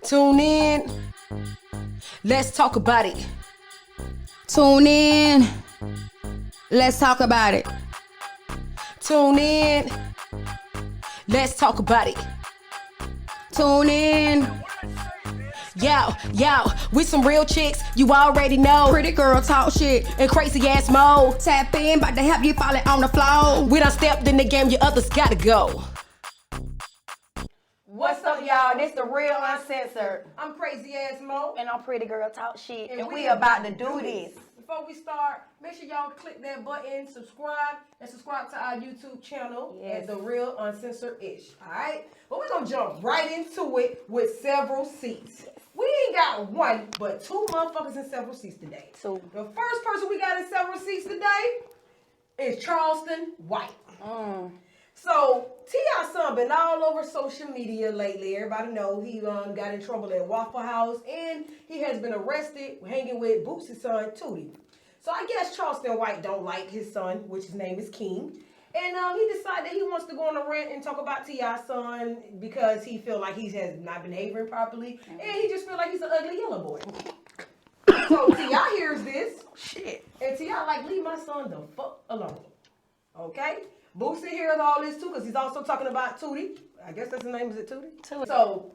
Tune in. Let's talk about it. Tune in. Let's talk about it. Tune in. Let's talk about it. Tune in. Yo, we some real chicks, you already know. Pretty girl talk shit In crazy ass mode. Tap in, about to help you falling on the floor. We done stepped in the game, you others gotta go. What's up, y'all? This the Real Uncensored. I'm crazy ass Mo. And I'm Pretty Girl Talk Shit. And And we we about to do this. Before we start, make sure y'all click that button, subscribe to our YouTube channel at The Real Uncensored-ish. Alright? But we're gonna jump right into it with several seats. We ain't got one, but two motherfuckers in several seats today. Two. The first person we got in several seats today is Charleston White. So, T.I. son been all over social media lately. Everybody know he got in trouble at Waffle House, and he has been arrested hanging with Boosie's son, Tootie. So I guess Charleston White don't like his son, which his name is King. And he decided that he wants to go on a rant and talk about T.I.'s son because he feel like he has not been behaving properly, and he just feel like he's an ugly yellow boy. So T.I. hears this, Shit. and T.I. like, leave my son the fuck alone. Okay? Boosie hears all this too, because he's also talking about Tootie. I guess that's his name, is it Tootie? Tootie. So,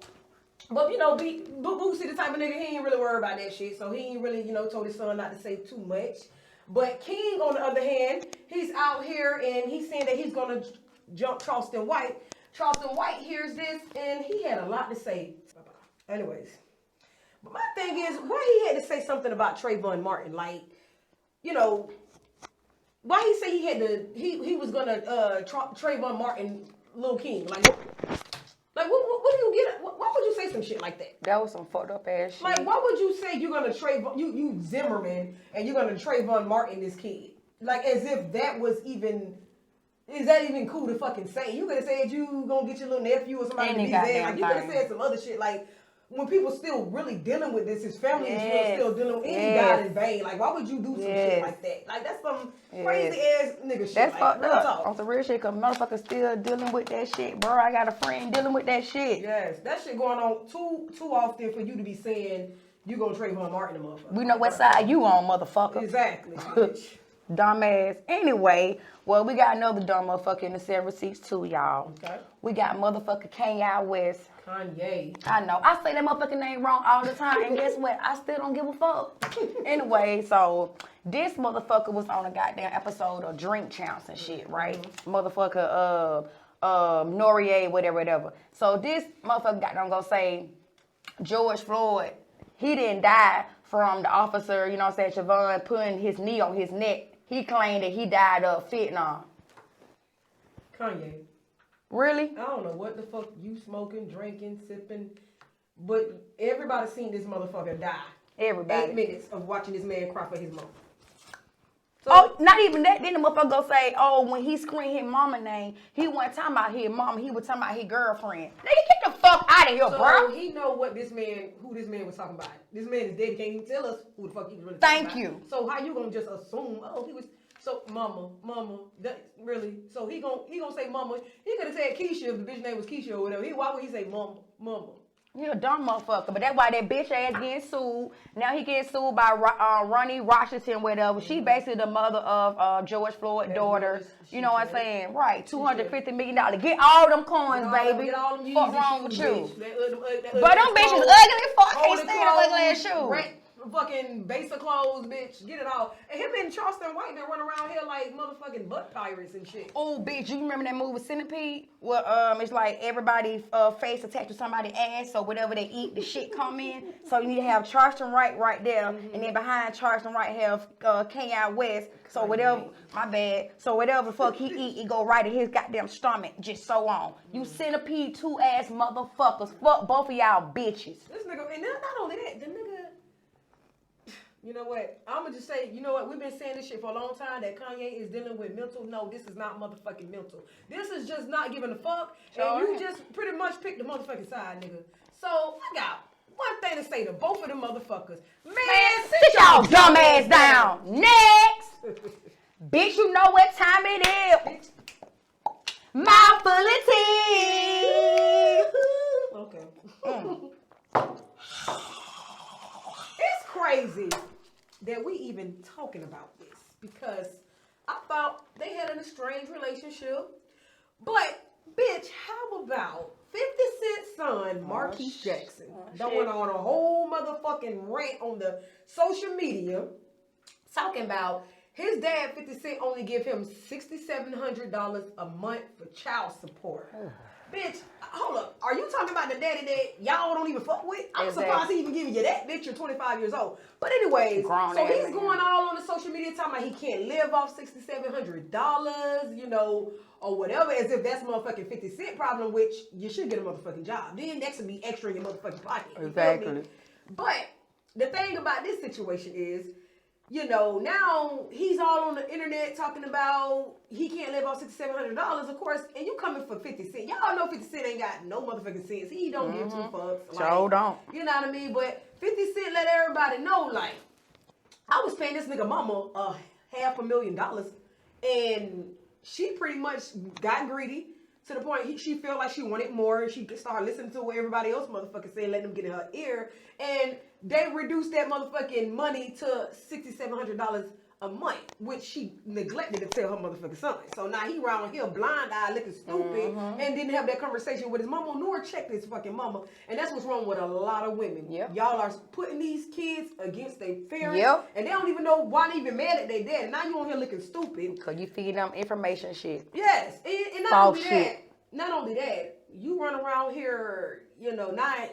but you know, Boosie the type of nigga, he ain't really worried about that shit. So he ain't really, told his son not to say too much. But King, on the other hand, he's out here and he's saying that he's gonna jump Charleston White. Charleston White hears this and he had a lot to say. Anyways, but my thing is, why he had to say something about Trayvon Martin? Like, why he say he had to? He was gonna Trayvon Martin, Lil King. Like what do you get? Why would you say some shit like that? That was some fucked up ass shit. Like, why would you say you're gonna Trayvon you Zimmerman and you're gonna Trayvon Martin this kid? Like, as if that was even. Is that even cool to fucking say? You could have said you gonna get your little nephew or somebody to be there. Like, you could have said some other shit. Like, when people still really dealing with this, his family is still dealing with any God in vain. Like, why would you do some shit like that? Like, that's some crazy ass nigga shit. That's like, fucked real up. talk. On some real shit, cause motherfuckers still dealing with that shit, bro. I got a friend dealing with that shit. Yes, that shit going on too often for you to be saying you gonna Trayvon Martin a motherfucker. We know what side you on, motherfucker. Exactly, bitch. Dumbass. Anyway, well, we got another dumb motherfucker in the several seats too, y'all. Okay. We got motherfucker Kanye West. Kanye. I know. I say that motherfucking name wrong all the time, and guess what? I still don't give a fuck. Anyway, so this motherfucker was on a goddamn episode of Drink Champs and shit, right? Motherfucker, Noriega, whatever. So this motherfucker got them go say George Floyd, he didn't die from the officer, Siobhan putting his knee on his neck. He claimed that he died of fentanyl. Kanye. Really? I don't know what the fuck you smoking, drinking, sipping, but everybody seen this motherfucker die. Everybody. 8 minutes of watching this man cry for his mom. So, Oh, not even that. Then the motherfucker go say, when he screamed his mama name, he wasn't talking about his mama, he was talking about his girlfriend. Nigga, get the fuck out of here, so bro. he know who this man was talking about. This man is dead. He can't even tell us who the fuck he was really Thank talking you. about. So how you gonna just assume? Oh, he was. So mama, that really? So he gonna say mama. He could have said Keisha if the bitch name was Keisha or whatever. Why would he say mama? He a dumb motherfucker, but that's why that bitch ass getting sued. Now he getting sued by Ronnie Washington, whatever. She basically the mother of George Floyd's daughter. You know what I'm saying? Right, $250 million. Get all them coins, baby. Get all them Fuck Yeezy wrong with shoes, you? bitch. But them bitches ugly as fuck. I can't stand them ugly ass shoes. Fucking base of clothes, bitch. Get it all. And him and Charleston White, they run around here like motherfucking butt pirates and shit. Oh, bitch, you remember that movie Centipede? Well, it's like everybody face attached to somebody's ass, so whatever they eat, the shit come in. So you need to have Charleston White right there, and then behind Charleston White have Kanye West. So whatever, my bad. So whatever the fuck he eat, it go right in his goddamn stomach, just so on. You Centipede 2-ass motherfuckers. Fuck both of y'all bitches. This nigga, and not only that, the nigga. You know what? I'm gonna just say, you know what? We've been saying this shit for a long time that Kanye is dealing with mental. No, this is not motherfucking mental. This is just not giving a fuck. And you just pretty much picked the motherfucking side, nigga. So I got one thing to say to both of them motherfuckers. Man, sit y'all dumb ass down. Next. Bitch, you know what time it is. Mouth full of tea. Okay. It's crazy that we even talking about this because I thought they had an estranged relationship. But, bitch, how about 50 Cent's son, Marquise Jackson, that went on a whole motherfucking rant on the social media talking about his dad, 50 Cent, only give him $6,700 a month for child support. Bitch, hold up. Are you talking about the daddy that y'all don't even fuck with? I'm surprised he even giving you that, bitch. You're 25 years old. But anyways, so he's going all on the social media talking about he can't live off $6,700, you know, or whatever, as if that's motherfucking 50 Cent problem, which you should get a motherfucking job. Then that should be extra in your motherfucking pocket. Exactly. But the thing about this situation is, you know, now he's all on the internet talking about he can't live off $6,700, of course, and you coming for 50 Cent. Y'all know 50 Cent ain't got no motherfucking sense. He don't give two fucks. Sure don't. You know what I mean? But 50 Cent let everybody know, like, I was paying this nigga mama $500,000, and she pretty much got greedy to the point she felt like she wanted more. She started listening to what everybody else motherfucking said, letting them get in her ear, and they reduced that motherfucking money to $6,700 a month, which she neglected to tell her motherfucking son. So now he around here blind-eyed looking stupid and didn't have that conversation with his mama nor checked his fucking mama. And that's what's wrong with a lot of women. Yep. Y'all are putting these kids against their parents and they don't even know why they even mad at their dad. And now you on here looking stupid. Because you feed them information shit. Yes. And not only that, you run around here, you know, now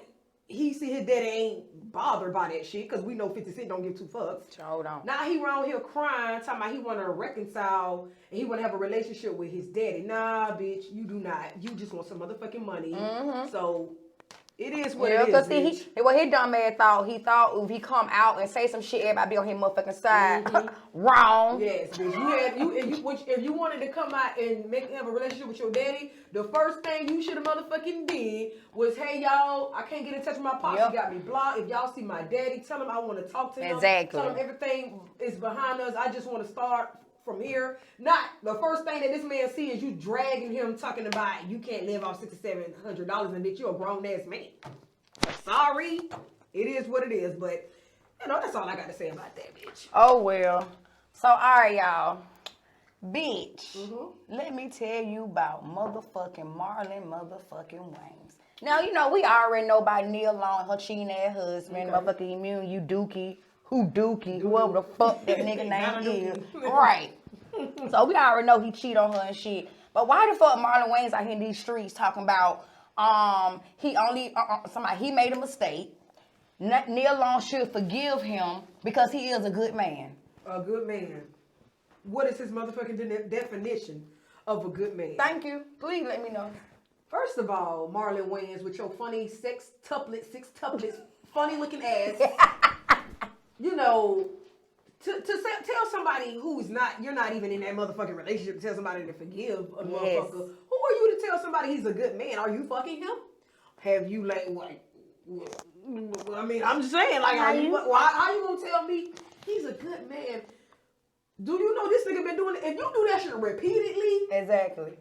he see his daddy ain't bothered by that shit because we know 50 Cent don't give two fucks. Sure don't. Now he around here crying, talking about he want to reconcile and he want to have a relationship with his daddy. Nah, bitch, you do not. You just want some motherfucking money. So it is what it is. Because what his dumb ass thought if he come out and say some shit, everybody be on his motherfucking side. Wrong. Yes, bitch. If you wanted to come out and have a relationship with your daddy, the first thing you should have motherfucking did was, hey y'all, I can't get in touch with my pops. He got me blocked. If y'all see my daddy, tell him I want to talk to him. Exactly. Tell him everything is behind us. I just want to start from here. Not the first thing that this man see is you dragging him talking about you can't live off $6,700 and that you're a grown ass man. Sorry, it is what it is. But you know that's all I got to say about that, bitch. Oh well. So all right, y'all. Bitch, let me tell you about motherfucking Marlon motherfucking Wayans. Now, you know, we already know about Neil Long, her cheating ass husband, motherfucking Immune, whoever the fuck that nigga name is. Right. So we already know he cheat on her and shit. But why the fuck Marlon Wayans out here in these streets talking about he made a mistake. Neil Long should forgive him because he is a good man. A good man. What is his motherfucking definition of a good man? Thank you. Please let me know. First of all, Marlon Wayans with your funny six tuplets, funny looking ass. You know, to tell somebody who's not, you're not even in that motherfucking relationship, to tell somebody to forgive a motherfucker. Who are you to tell somebody he's a good man? Are you fucking him? Have you I mean, I'm just saying, like, how you gonna tell me he's a good man? Do you know this nigga been doing it? If you do that shit repeatedly, exactly,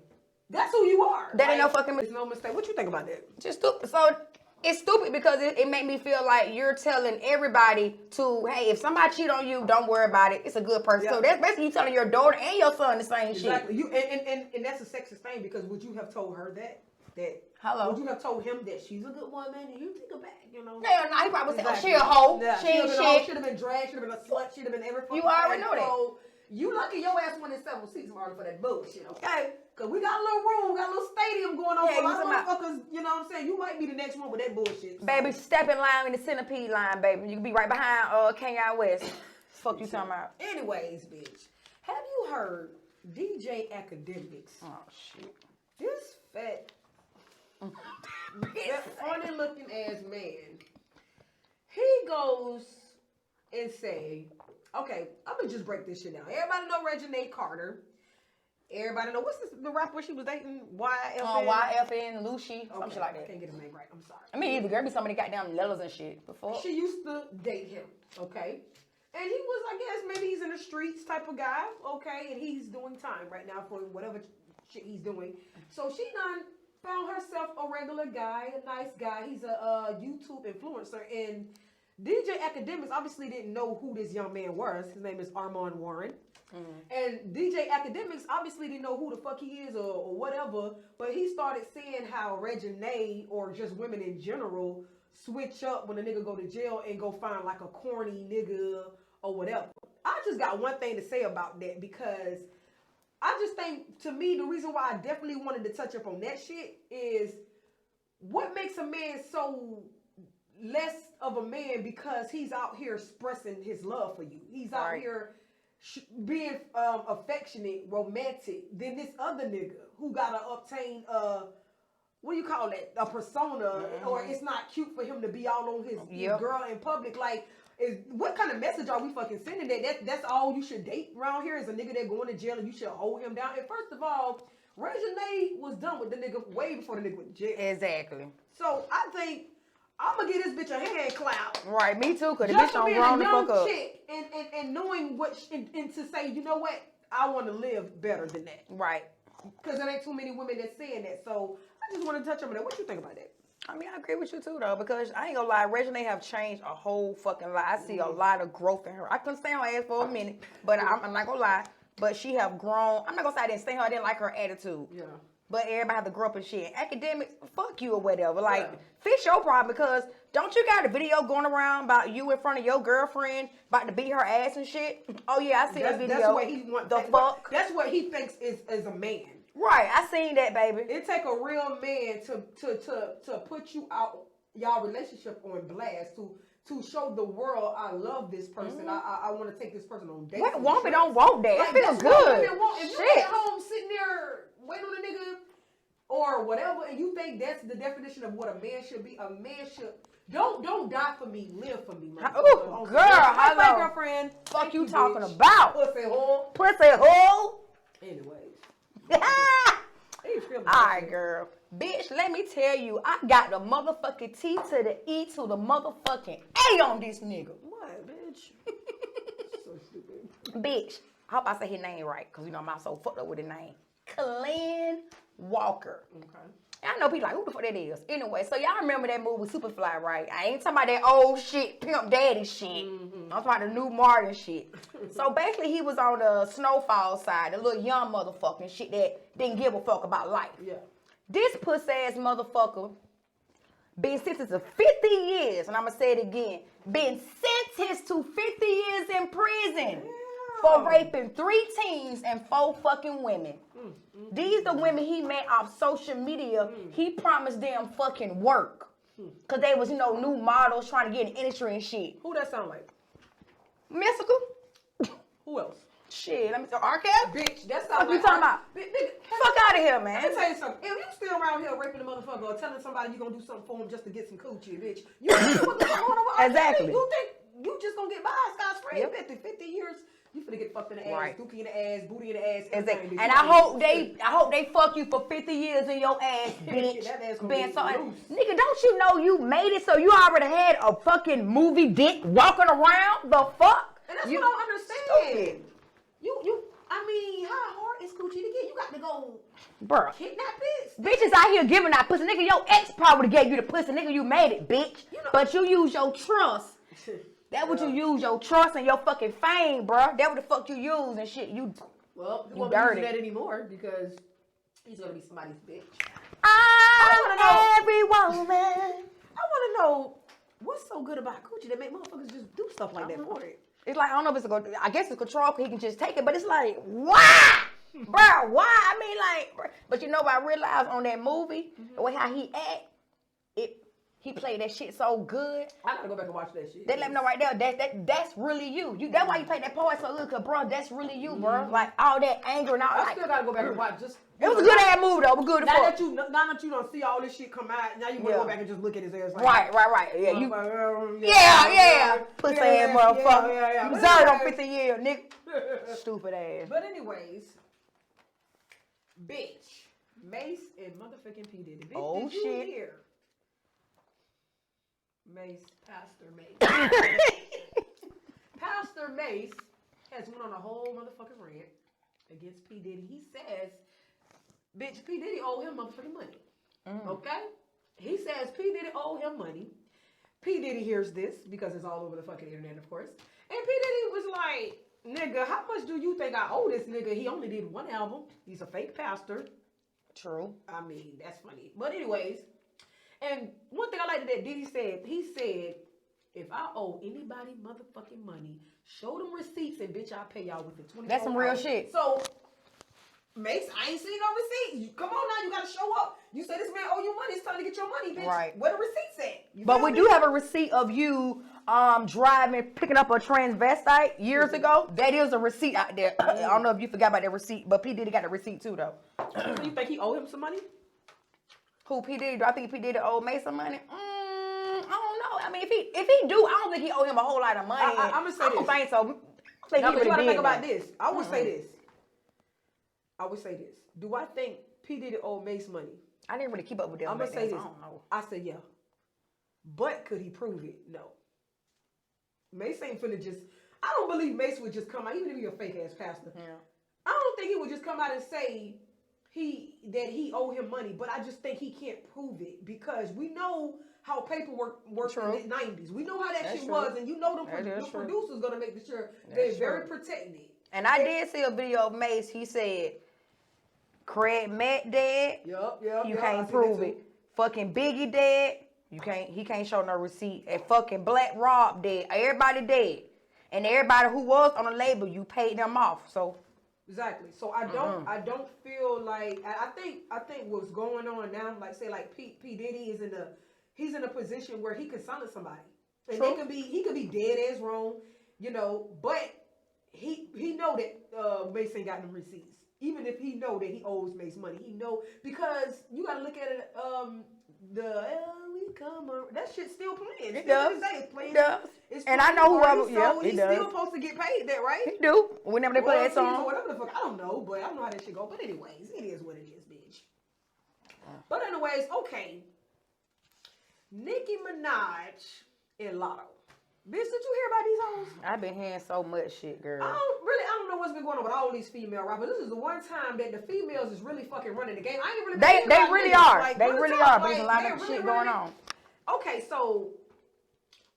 that's who you are. That ain't no fucking It's no mistake. What you think about that? Just stupid. So it's stupid because it made me feel like you're telling everybody to, hey, if somebody cheat on you, don't worry about it. It's a good person. So that's basically you telling your daughter and your son the same shit. Exactly. And that's a sexist thing because would you have told her that? Hello. Would you have told him that she's a good woman and you take her back, you know? Hell no, he probably said, oh, she a hoe. Yeah, she ain't shit. Should have been dragged, should have been a slut, should have been every fucking You already know that. So, you lucky your ass won in several seats, Marlon, for that bullshit, okay? Because we got a little room, we got a little stadium going on for a lot of motherfuckers, you know what I'm saying? You might be the next one with that bullshit. So. Baby, step in line in the centipede line, baby. You can be right behind Kanye West. Fuck you talking about. Anyways, bitch, have you heard DJ Academics? Oh, shit. This fat, that funny looking ass man, he goes and say, okay, I'm gonna just break this shit down. Everybody know Reginae Carter. Everybody know what's the rapper she was dating? YFN. YFN, Lucy, some shit like that. I can't get his name right. I'm sorry. I mean, either girl be somebody goddamn letters and shit before. She used to date him, okay? And he was, I guess, maybe he's in the streets type of guy, okay? And he's doing time right now for whatever shit he's doing. So she done found herself a regular guy, a nice guy. He's a YouTube influencer, and DJ Academics obviously didn't know who this young man was. His name is Armand Warren. And DJ Academics obviously didn't know who the fuck he is or whatever, but he started seeing how Reginae or just women in general switch up when a nigga go to jail and go find like a corny nigga or whatever. I just got one thing to say about that, because I just think, to me, the reason why I definitely wanted to touch up on that shit is what makes a man so less of a man because he's out here expressing his love for you. He's out here being affectionate, romantic, than this other nigga who gotta obtain what do you call that? A persona, or it's not cute for him to be all on his girl in public. Like, what kind of message are we fucking sending that's all you should date around here is a nigga that going to jail and you should hold him down? And first of all, Reginae was done with the nigga way before the nigga went to jail. Exactly. So I think I'm gonna give this bitch a hand clap. Right, me too, cause the Just bitch don't being grown a the fuck young up. chick and knowing and to say, you know what, I want to live better than that. Right. Because there ain't too many women that's saying that. So I just want to touch on that. What you think about that? I mean, I agree with you too, though, because I ain't gonna lie, Reginae have changed a whole fucking lot. I see a lot of growth in her. I couldn't stand her ass for a minute, but I'm not gonna lie. But she have grown. I'm not gonna say I didn't stand her. I didn't like her attitude. Yeah. But everybody have to grow up and shit. Academics, fuck you or whatever. Like, fix your problem, because don't you got a video going around about you in front of your girlfriend about to beat her ass and shit? Oh yeah, I see that video. That's what he wants. Fuck. That's what he thinks is a man. Right, I seen that, baby. It take a real man to put you out, y'all relationship on blast, to show the world I love this person. I want to take this person on dates. What woman don't want that? Like, it feels good. If you're at home sitting there waiting on a nigga or whatever, and you think that's the definition of what a man should be, a man should don't die for me, live for me, man. Oh, girl, hello, girlfriend. Fuck you talking about? Pussy hole. Pussy hole. Anyways. Alright, girl. Bitch, let me tell you, I got the motherfucking T to the E to the motherfucking A on this nigga. What, bitch? So stupid. Bitch, I hope I say his name right, because you know I'm so fucked up with his name. Clan Walker. Okay. I know people like, who the fuck that is? Anyway, so y'all remember that movie Superfly, right? I ain't talking about that old shit, Pimp Daddy shit. I'm talking about the new Martin shit. So basically, he was on the Snowfall side, the little young motherfucking shit that didn't give a fuck about life. Yeah. This puss ass motherfucker been sentenced to 50 years, and I'm gonna say it again, been sentenced to 50 years in prison for raping 3 teens and 4 fucking women. These the women he met off social media. He promised them fucking work. Cause they was, new models trying to get in the industry and shit. Who that sound like? Mystical? Who else? Shit, let me tell R. Kelly? Bitch, that's not what you talking about. Fuck out of here, man. Let me tell you something. If you still around here raping a motherfucker or telling somebody you gonna do something for him just to get some coochie, bitch, you know what the fuck going on with R. Exactly. You think you just gonna get by scotch free? 50 years. You finna get fucked in the ass, dookie in the ass, booty in the ass. Exactly. And I hope they fuck you for 50 years in your ass, bitch. That ass gonna be loose. Nigga, don't you know you made it so you already had a fucking movie dick walking around? The fuck? And that's what I don't understand. I mean, how hard is coochie to get? You got to go kidnap bitch. Bitches out here giving that pussy. Nigga, your ex probably gave you the pussy. Nigga, you made it, bitch. But you use your trust. That what you use, your trust and your fucking fame, bruh. That what the fuck you use and shit. You won't dirty. use that anymore because he's gonna be somebody's bitch. Every woman. I wanna know what's so good about coochie that make motherfuckers just do stuff like that for it. It's like, I don't know if it's I guess it's control, he can just take it, but it's like, why? Bruh, why? I mean, like, but you know what I realized on that movie, the way how he act, he played that shit so good. I gotta go back and watch that shit. They let me know right there that's really you. That's why you played that part so good, cause bro, that's really you, bro. Like all that anger and all. I still gotta go back and watch. It was a good ass movie though. It was good. Now that you don't see all this shit come out, now you wanna go back and just look at his ass. Like, right. Yeah. Pussy ass motherfucker. You deserved on 50 years, nigga. Stupid ass. But anyways, bitch, Mace and motherfucking P Diddy. Bitch, did you hear? Pastor Mace has went on a whole motherfucking rant against P. Diddy. He says, bitch, P. Diddy owe him motherfucking money. Okay? He says P. Diddy owe him money. P. Diddy hears this because it's all over the fucking internet, of course. And P. Diddy was like, nigga, how much do you think I owe this nigga? He only did one album. He's a fake pastor. True. I mean, that's funny. But anyways, and one thing I like that Diddy said, he said, if I owe anybody motherfucking money, show them receipts and bitch, I'll pay y'all with the 24 That's some real hours. shit. So, Mace, I ain't seen no receipts. Come on now, you gotta show up. You say this man owe you money, it's time to get your money, bitch. Right. Where the receipts at? But we do have a receipt of you driving, picking up a transvestite years ago. That is a receipt out there. I don't know if you forgot about that receipt, but P. Diddy got the receipt too, though. So you think he owe him some money? Who, P. Diddy? Do I think P. Diddy owe Mace some money? I don't know. I mean, if he do, I don't think he owe him a whole lot of money. I'm gonna say I don't this. think so. I think Now, he but you really gotta did think about that. this. I would say this. Do I think P. Diddy owe Mace money? I didn't really keep up with them. I'm gonna back say then, this. so I don't know. I said yeah. But could he prove it? No. Mace ain't finna just. I don't believe Mace would just come out, even if he's a fake ass pastor. Yeah. I don't think he would just come out and say that he owe him money. But I just think he can't prove it because we know how paperwork worked in the 90s. We know how that shit was, and you know the producer's gonna make sure they're very protected. And I did see a video of Mace. He said, Craig Matt dead. You can't prove it. Fucking Biggie dead. He can't show no receipt. And fucking Black Rob dead. Everybody dead. And everybody who was on the label, you paid them off. So exactly. So I don't feel like I think what's going on now, like say like P. Diddy is he's in a position where he can silence somebody. And he could be dead as wrong, you know, but he know that Mace ain't got them receipts. Even if he know that he owes Mace money, he know because you gotta look at it. We come on, that shit's still playing. It does. It's playing. It does. It's and I know whoever. So he's still supposed to get paid that, right? He do. Whenever they play that song. Whatever the fuck, I don't know, but I don't know how that shit go. But anyways, it is what it is, bitch. But anyways, okay. Nicki Minaj and Lotto. Bitch, did you hear about these hoes? I've been hearing so much shit, girl. I don't know what's been going on with all these female rappers. This is the one time that the females is really fucking running the game. I ain't really. They really are. Like, they really are. But there's a lot of really shit going on. Okay, so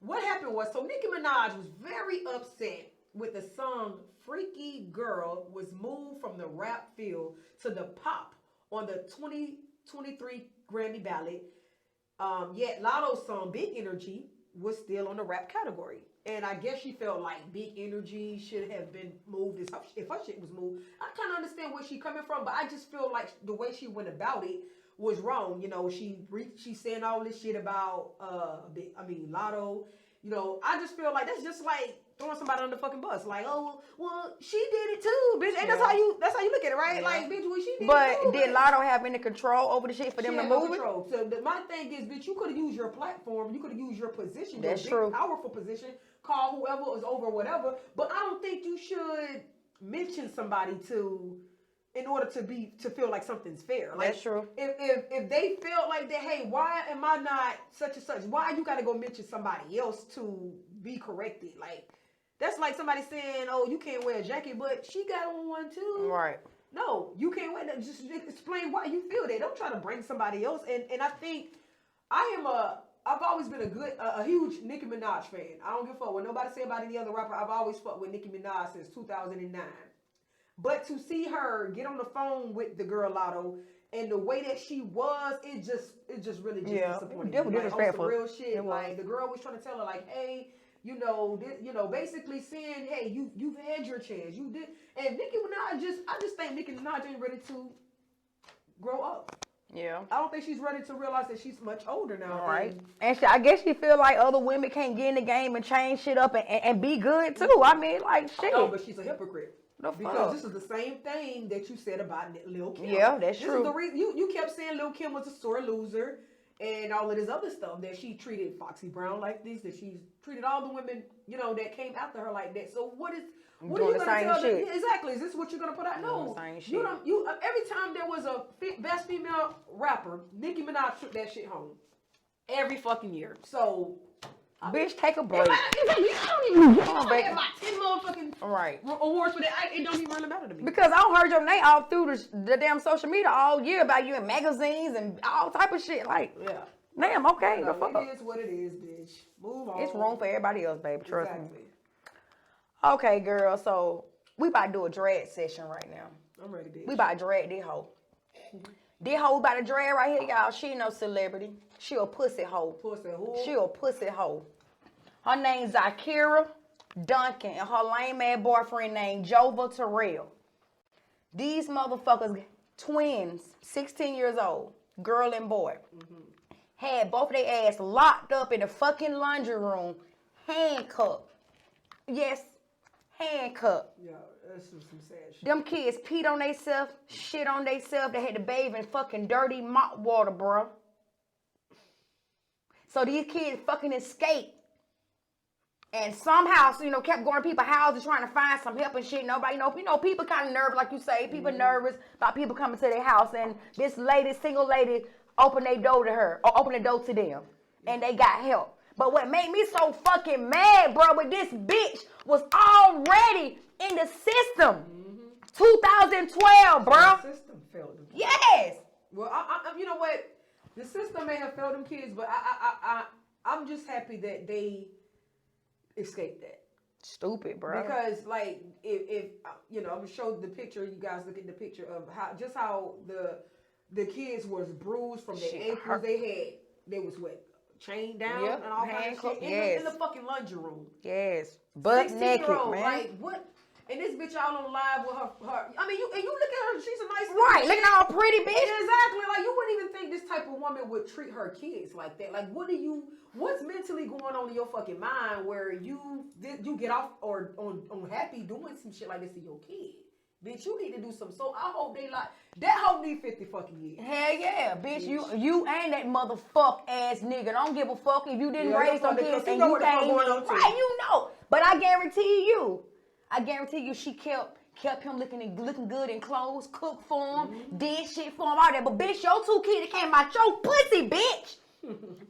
what happened was, Nicki Minaj was very upset with the song "Freaky Girl" was moved from the rap field to the pop on the 2023 Grammy ballot. Yet Lotto's song "Big Energy" was still on the rap category. And I guess she felt like Big Energy should have been moved if her shit was moved. I kind of understand where she coming from, but I just feel like the way she went about it was wrong. You know, she's saying all this shit about, Lotto. You know, I just feel like that's just like throwing somebody on the fucking bus. Like, oh, well, she did it too, bitch. And that's how you look at it, right? Yeah. Like, bitch, well, she did it too. But did Lotto have any control over the shit for them to move it? So my thing is, bitch, you could have used your platform. You could have used your position. That's your big, true. Powerful position. Call whoever is over whatever. But I don't think you should mention somebody in order to feel like something's fair. Like, that's true. If they feel like that, hey, why am I not such and such? Why you gotta go mention somebody else to be corrected? Like, that's like somebody saying, oh, you can't wear a jacket, but she got on one too. Right. No, you can't wear that. Just explain why you feel that. Don't try to bring somebody else. And I think I've always been a huge Nicki Minaj fan. I don't give a fuck what nobody say about any other rapper. I've always fucked with Nicki Minaj since 2009. But to see her get on the phone with the girl Lotto and the way that she was, it just really disappointed. It was disrespectful. Real shit. Like the girl was trying to tell her like, hey, basically saying, hey, you've had your chance. You did. And Nicki Minaj I just think Nicki Minaj ain't ready to grow up. Yeah. I don't think she's ready to realize that she's much older now. All right. And I guess she feel like other women can't get in the game and change shit up and be good too. I mean, like, shit. No, but she's a hypocrite. Because fuck? this is the same thing that you said about Lil Kim. Yeah, that's true. This is the reason you kept saying Lil Kim was a sore loser and all of this other stuff, that she treated Foxy Brown like this, that she's treated all the women, that came after her like that. So what are you going to tell them? Exactly. Is this what you're going to put out? No. You don't. Every time there was a best female rapper, Nicki Minaj took that shit home. Every fucking year. So Bitch, take a break. I don't even Come on, I baby. get my 10 motherfucking Right. awards for that. It don't even really matter to me. Because I don't heard your name all through the damn social media all year about you in magazines and all type of shit. Like, Yeah. damn, okay, No, the fuck. it is what it is, bitch. Move on. It's room for everybody else, baby. Trust Exactly. me. Okay, girl. So we about to do a drag session right now. I'm ready, bitch. We about to drag this hoe. This hoe we about to drag right here, y'all. She ain't no celebrity. She a pussy hoe. Pussy who? She a pussy hoe. Her name's Zakira Duncan and her lame ass boyfriend named Jova Terrell. These motherfuckers, twins, 16 years old, girl and boy, had both their ass locked up in the fucking laundry room, handcuffed. Yes, handcuffed. Yeah, that's some sad shit. Them kids peed on themselves, shit on themselves. They had to bathe in fucking dirty mop water, bruh. So these kids fucking escaped. And somehow, kept going to people's houses trying to find some help and shit. Nobody know. People kind of nervous, like you say. People nervous about people coming to their house. And this lady, single lady, opened their door to her, or opened the door to them. And they got help. But what made me so fucking mad, bro, with this bitch was already in the system. 2012, bro. The system failed them. Yes. Well, I you know what? The system may have failed them kids, but I'm just happy that they escaped that. Stupid, bro. Because like if I'm gonna show the picture, you guys look at the picture of how the kids was bruised from their ankles. They was what, chained down and all kind of shit in the fucking laundry room. Yes, butt naked, man. Like what? And this bitch all on live with her. I mean, you look at her. She's a nice Right, look at all pretty bitch. Exactly. Like you wouldn't even think this type of woman would treat her kids like that. Like what's mentally going on in your fucking mind where you get off or on happy doing some shit like this to your kid? Bitch, you need to do some. So I hope they like that. Hoe need 50 fucking years. Hell yeah, bitch. You ain't that motherfuck ass nigga. Don't give a fuck if you didn't raise them kids and you came in. Right, you know. But I guarantee you, she kept him looking good in clothes, cooked for him, did shit for him, all that. But bitch, your two kids came out your pussy, bitch.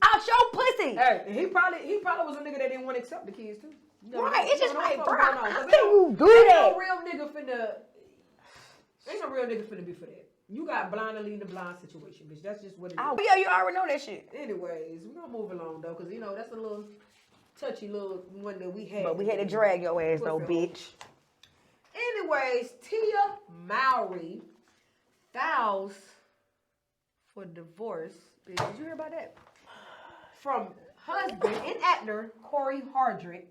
Out your pussy. Hey, he probably was a nigga that didn't want to accept the kids too. Right, it's just like, bro, how Ain't you do that? Ain't no real nigga finna be for that. You got blind to lead the blind situation, bitch. That's just what it is. Oh, yeah, you already know that shit. Anyways, we're gonna move along though, because that's a little touchy little one that we had. But we had to drag your ass though, bitch. Anyways, Tia Mowry files for divorce. Did you hear about that? From husband and actor Corey Hardrick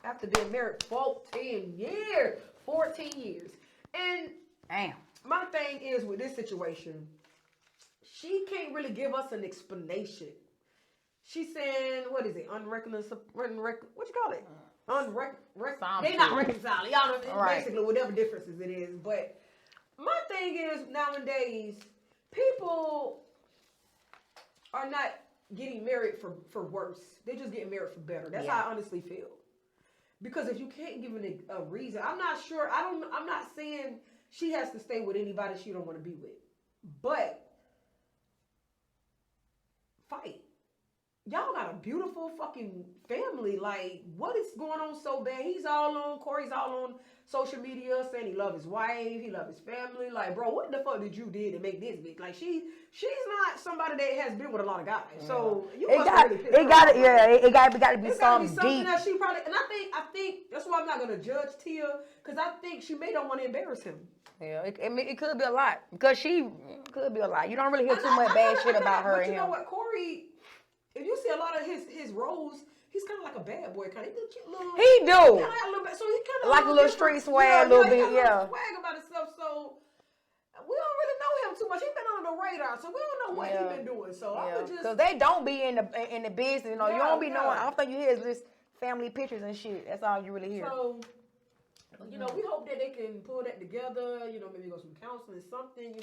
after being married 14 years. 14 years. And damn. My thing is with this situation, she can't really give us an explanation. She's saying, what is it? What you call it? They're not reconciling. Y'all know, basically whatever differences it is. But my thing is nowadays, people are not getting married for worse. They're just getting married for better. That's how I honestly feel. Because if you can't give a reason, I'm not sure. I'm not saying she has to stay with anybody she don't want to be with. But fight. Y'all got a beautiful fucking family. Like, what is going on so bad? Corey's all on social media saying he love his wife, he love his family. Like, bro, what the fuck did you do to make this bitch? Like, she's not somebody that has been with a lot of guys. So you must have really pissed her off. It got to be something deep. That she probably, and I think that's why I'm not gonna judge Tia, because I think she may don't want to embarrass him. Yeah, it could be a lot. Because she could be a lot. You don't really hear too much bad shit about her. But you know what, Corey, if you see a lot of his roles, he's kind of like a bad boy, kind of cute little. He do. So he kind of like a little street swag, a little bit, swag about himself. So we don't really know him too much. He's been on the radar, so we don't know what he's been doing. So I would just, because they don't be in the business. You don't be knowing. I don't think you hear just family pictures and shit. That's all you really hear. So we hope that they can pull that together. Maybe go some counseling, something.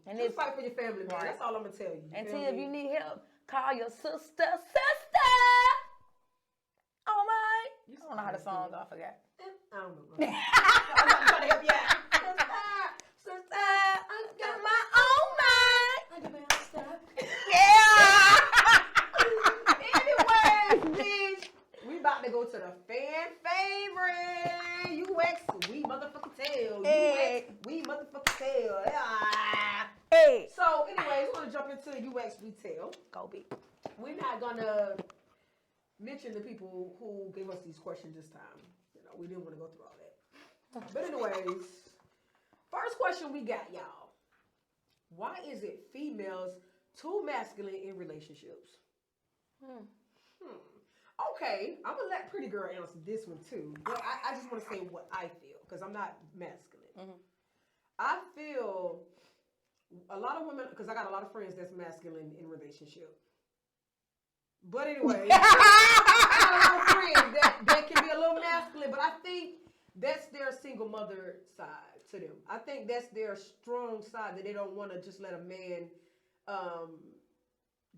And just fight for your family, man. That's all I'm gonna tell you. And if you need help, call your sister. Oh my! I don't know how the song go. I forgot. I don't know. I'm trying to help you out. Sister, I got my own mind. I got my own stuff. Yeah. Anyway, to the fan favorite UX. We motherfucking tell. Hey. UX. We motherfucking tell. Ah. Hey. So, anyways, we're gonna jump into UX retail. Go big. We're not gonna mention the people who gave us these questions this time. You know, we didn't want to go through all that. But anyways, first question we got, y'all. Why is it females too masculine in relationships? Okay, I'm gonna let Pretty Girl answer this one too. But I just want to say what I feel because I'm not masculine. I feel a lot of women, because I got a lot of friends that's masculine in relationship. But anyway, I got a lot of friends that can be a little masculine, but I think that's their single mother side to them. I think that's their strong side that they don't want to just let a man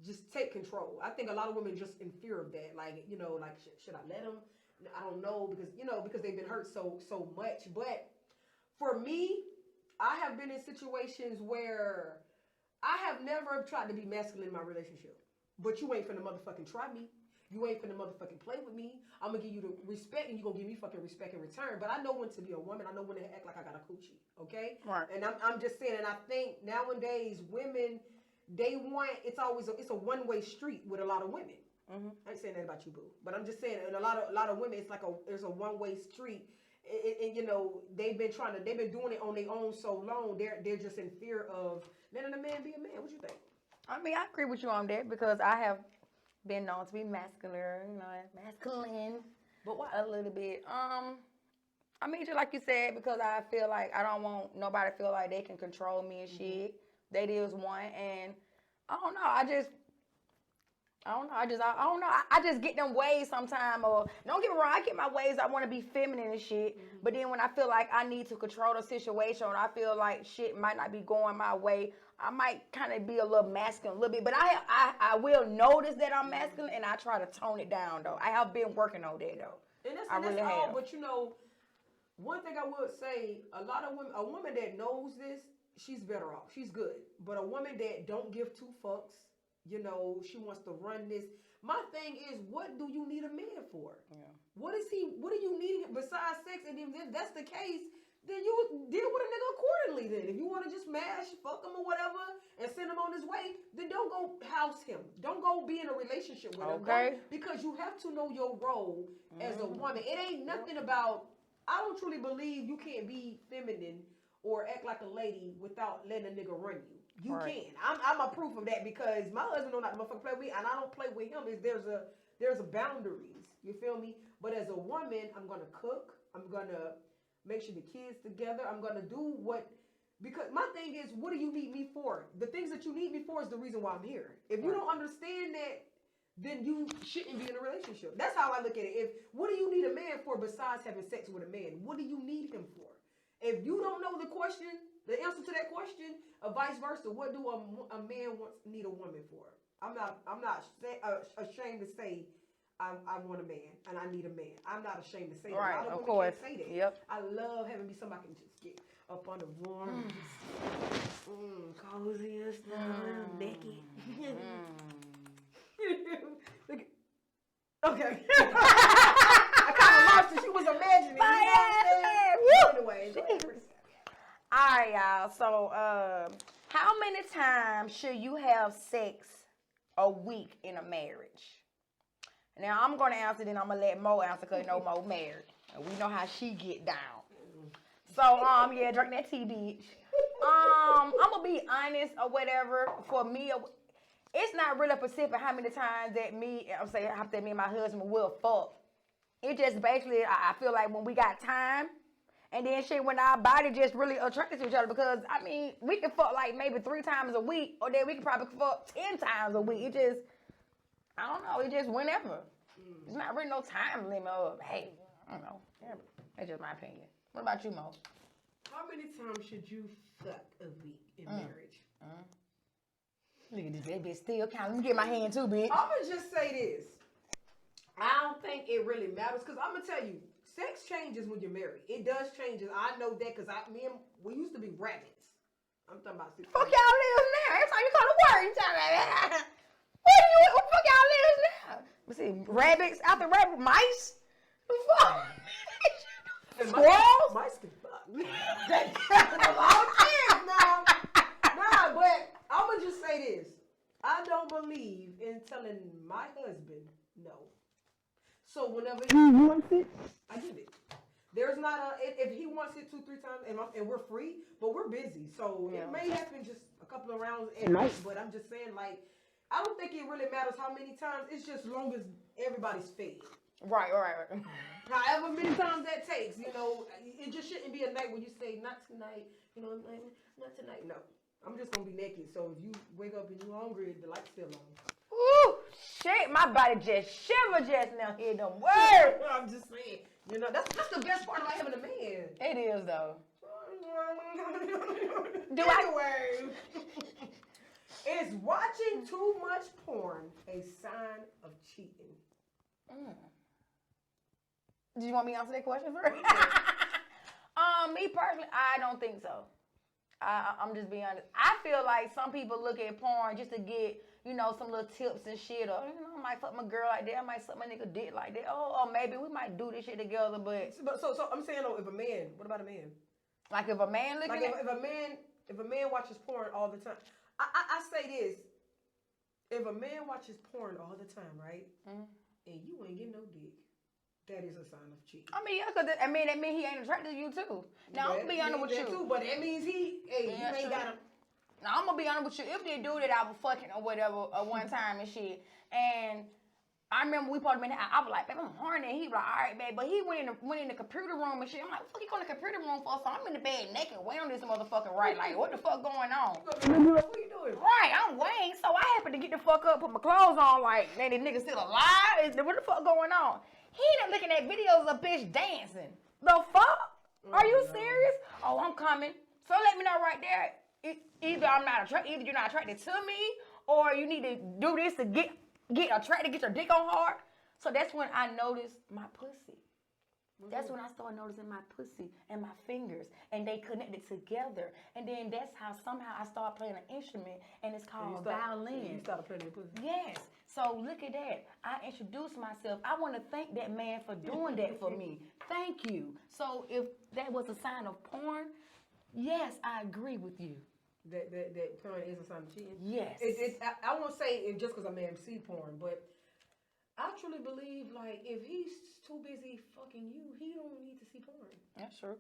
just take control. I think a lot of women just in fear of that. Like, you know, like, should I let him? I don't know, because, you know, because they've been hurt so much. But for me, I have been in situations where I have never tried to be masculine in my relationship. But you ain't finna motherfucking try me. You ain't finna motherfucking play with me. I'm gonna give you the respect, and you gonna give me fucking respect in return. But I know when to be a woman. I know when to act like I got a coochie. Okay? Right. And I'm just saying, and I think nowadays women, they want, it's a one-way street with a lot of women. I ain't saying that about you, boo. But I'm just saying, and a lot of women, it's like there's a one-way street. And you know, they've been doing it on their own so long. They're just in fear of letting a man be a man. What you think? I mean, I agree with you on that because I have been known to be masculine, But why? a little bit. I mean, just like you said, because I feel like I don't want nobody to feel like they can control me and shit. That is one, and I don't know. I just get them ways sometimes. Or don't get me wrong, I get my ways. I want to be feminine and shit. But then when I feel like I need to control the situation, or I feel like shit might not be going my way, I might kind of be a little masculine, a little bit. But I will notice that I'm masculine, and I try to tone it down though. I have been working on that though. And that's really all. have. But you know, one thing I would say, a woman that knows this, she's better off. She's good. But a woman that don't give two fucks, you know, she wants to run this. My thing is, what do you need a man for? Yeah. What do you need besides sex? And if that's the case, then you deal with a nigga accordingly then. If you want to just smash, fuck him or whatever, and send him on his way, then don't go house him. Don't go be in a relationship with him. Okay. Because you have to know your role as a woman. It ain't nothing about, I don't truly believe you can't be feminine or act like a lady without letting a nigga run you. You can. I'm a proof of that because my husband don't not motherfucking play with me, and I don't play with him. There's a boundaries. You feel me? But as a woman, I'm gonna cook. I'm gonna make sure the kids together. I'm gonna do because my thing is, what do you need me for? The things that you need me for is the reason why I'm here. If you don't understand that, then you shouldn't be in a relationship. That's how I look at it. What do you need a man for besides having sex with a man? What do you need him for? If you don't know the answer to that question, or vice versa, what do a man need a woman for? I'm not ashamed to say I want a man and I need a man. I'm not ashamed to say that. Right, A lot of women can't say that. Yep. I love having me somebody I can just get up under warm, cozy and stuff, naked. Okay. I kind of lost it. She was imagining. Anyway. All right, y'all. So, how many times should you have sex a week in a marriage? Now, I'm going to answer, then I'm going to let Mo answer because no Mo married. And we know how she get down. So, yeah, drink that tea, bitch. I'm going to be honest or whatever. For me, it's not really specific how many times that me and my husband will fuck. It just basically, I feel like when we got time, and then shit, when our body just really attracted to each other, because, I mean, we can fuck like maybe 3 times a week, or then we can probably fuck 10 times a week. It just, I don't know, it just whenever. There's not really no time limit of, hey, I don't know. Yeah, that's just my opinion. What about you, Mo? How many times should you fuck a week in marriage? Look at this, that bitch still counting. Let me get my hand too, bitch. I'm going to just say this. I don't think it really matters, because I'm going to tell you, sex changes when you're married. It does change. I know that because we used to be rabbits. I'm talking about Fuck y'all lives now. Every time you come to work, you tell me, what the fuck y'all lives now? Let's see, rabbits, out the rabbit, mice. Squirrels? Mice can fuck. That's a lot of kids now. Nah, but I'm gonna just say this. I don't believe in telling my husband no. So whenever he wants it, I give it. There's not if he wants it 2-3 times and we're free, but we're busy, so it may happen just a couple of rounds at night. But I'm just saying, like, I don't think it really matters how many times. It's just as long as everybody's fed. Right. However many times that takes, you know, it just shouldn't be a night when you say not tonight. You know, not tonight. No, I'm just gonna be naked. So if you wake up and you're hungry, the light's still on. Ooh, shit, my body just shivered just now hearing them words. I'm just saying, you know, that's the best part about having a man. It is though. Anyway, is watching too much porn a sign of cheating? Do you want me to answer that question first? Me personally, I don't think so. I'm just being honest. I feel like some people look at porn just to get, you know, some little tips and shit. Or, you know, I might fuck my girl like that. I might suck my nigga dick like that. Or maybe we might do this shit together. But so I'm saying, though, if a man, what about a man? Like if a man looking like if a man watches porn all the time, I say this: if a man watches porn all the time, right, and you ain't getting no dick, that is a sign of cheating. I mean, yeah, cause that means he ain't attracted to you too. Now I'm gonna be honest with you. Too, but that means you ain't got him. Now I'm gonna be honest with you. If they do that, I was fucking or whatever one time and shit, and I remember we put him in the house. I was like, babe, I'm horny. And he was like, all right, babe. But he went in the computer room and shit. I'm like, what the fuck you going to the computer room for? So I'm in the bed naked, waiting on this motherfucker, right? Like, what the fuck going on? What are you doing? Right, I'm waiting. So I happened to get the fuck up, put my clothes on, like, man, this nigga still alive? What the fuck going on? He ended up looking at videos of bitch dancing. The fuck? Are you serious? Oh, I'm coming. So let me know right there. Either you're not attracted to me, or you need to do this to get attracted, get your dick on hard. So that's when I noticed my pussy. That's when I started noticing my pussy and my fingers, and they connected together. And then that's how somehow I started playing an instrument, and it's called violin. You started playing your pussy. Yes. So look at that. I introduced myself. I want to thank that man for doing that for me. Thank you. So if that was a sign of porn, yes, I agree with you. That porn is a sign of cheating? Yes. I won't say it just because a man see porn, but I truly believe, like, if he's too busy fucking you, he don't need to see porn. That's true.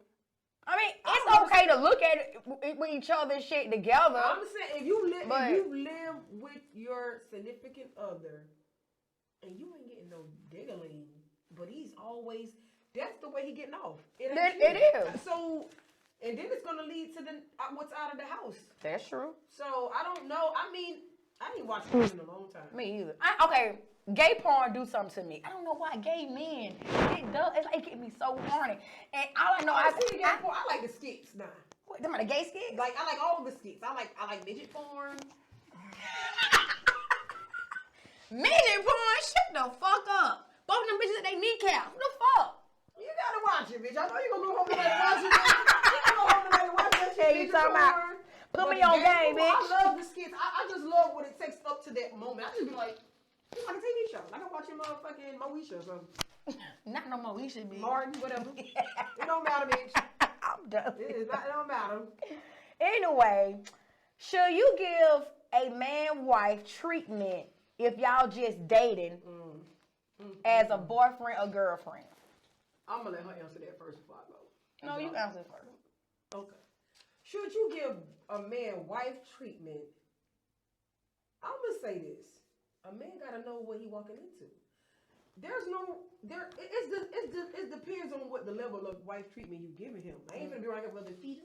I mean, it's okay to look at it with each other's shit together. I'm saying, if you live with your significant other and you ain't getting no diggling, but he's always, that's the way he getting off. It is. So, and then it's going to lead to what's out of the house. That's true. So, I don't know. I mean, I ain't watched porn in a long time. Me either. Okay, gay porn do something to me. I don't know why gay men, it's like it get me so horny. And all I know, I see gay porn. I like the skits now. What, them are the gay skits? Like, I like all the skits. I like midget porn. Midget porn? Shut the fuck up. Both of them bitches at their kneecaps. What the fuck? You gotta watch it, bitch. I know you gonna go home tonight and watch it. You gonna go home tonight and watch that shit. Hey, you talking about? Put me on game, bitch. I love the skits. I just love what it takes up to that moment. I just be like, it's like a TV show. Like I'm watching motherfucking Moesha or something. Not no Moesha, bitch. Martin, whatever. It don't matter, bitch. I'm done. It don't matter. Anyway, should you give a man-wife treatment if y'all just dating as a boyfriend or girlfriend? I'm gonna let her answer that first before I go. No, you answer first. Okay. Should you give a man wife treatment? I'm gonna say this: a man gotta know what he walking into. It depends on what the level of wife treatment you giving him. I ain't gonna be right here with the feet.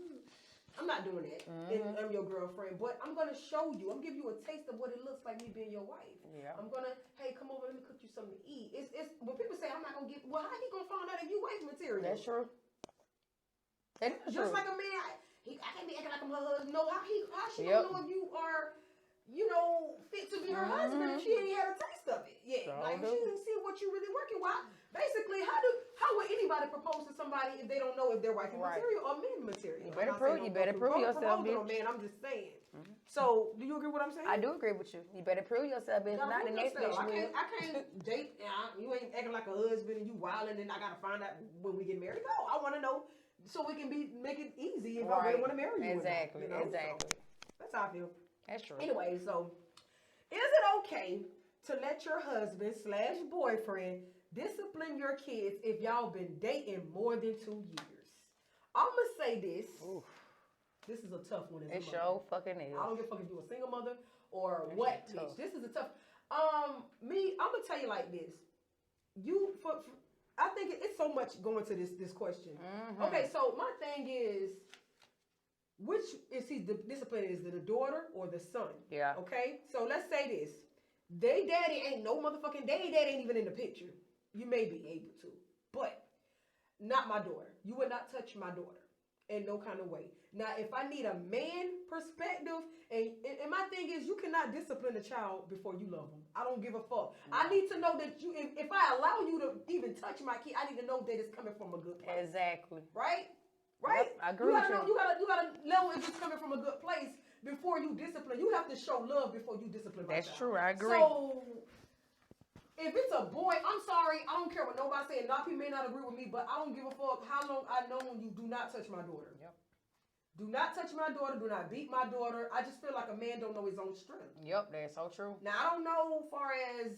I'm not doing that. And I'm your girlfriend, but I'm gonna show you. I'm giving you a taste of what it looks like me being your wife. Yeah. I'm gonna, hey, come over, let me cook you something to eat. It's when people say I'm not gonna give. Well, how he gonna find out if you wife material? That's true. That's Just true. like a man, I can't be acting like I'm her husband. No, how she gonna know if you are, fit to be her husband if she ain't had a taste of it yet? So like she didn't see what you really working with. Basically, how would anybody propose to somebody if they don't know if they're wifey material or men material? You better prove yourself, bitch. Man, I'm just saying. So, do you agree with what I'm saying? I do agree with you. You better prove yourself, bitch. Not the next bitch will. I can't date. You ain't acting like a husband and you wilding and I gotta find out when we get married. No, I want to know so we can make it easy if I really want to marry you. Exactly. Or not, Exactly. So, that's how I feel. That's true. Anyway, so is it okay to let your husband/boyfriend discipline your kids if y'all been dating more than 2 years? I'm gonna say this. Oof. This is a tough one. It sure fucking is. I don't give a fuck if you're a single mother or what, bitch. This is a tough. I'm gonna tell you like this. I think it's so much going to this question. Mm-hmm. Okay, so my thing is, which is the discipline? Is it the daughter or the son? Yeah. Okay, so let's say this. They daddy ain't no motherfucking daddy ain't even in the picture. You may be able to, but not my daughter. You would not touch my daughter in no kind of way. Now, if I need a man perspective, and my thing is, you cannot discipline a child before you love them. I don't give a fuck. I need to know that if I allow you to even touch my kid, I need to know that it's coming from a good place. Exactly. Right? Right? Yep, I agree with you. You gotta know if it's coming from a good place before you discipline. You have to show love before you discipline. That's true. I agree. So, if it's a boy, I'm sorry. I don't care what nobody saying. Not people may not agree with me, but I don't give a fuck how long I know you do not touch my daughter. Yep. Do not touch my daughter. Do not beat my daughter. I just feel like a man don't know his own strength. Yep, that's so true. Now, I don't know as far as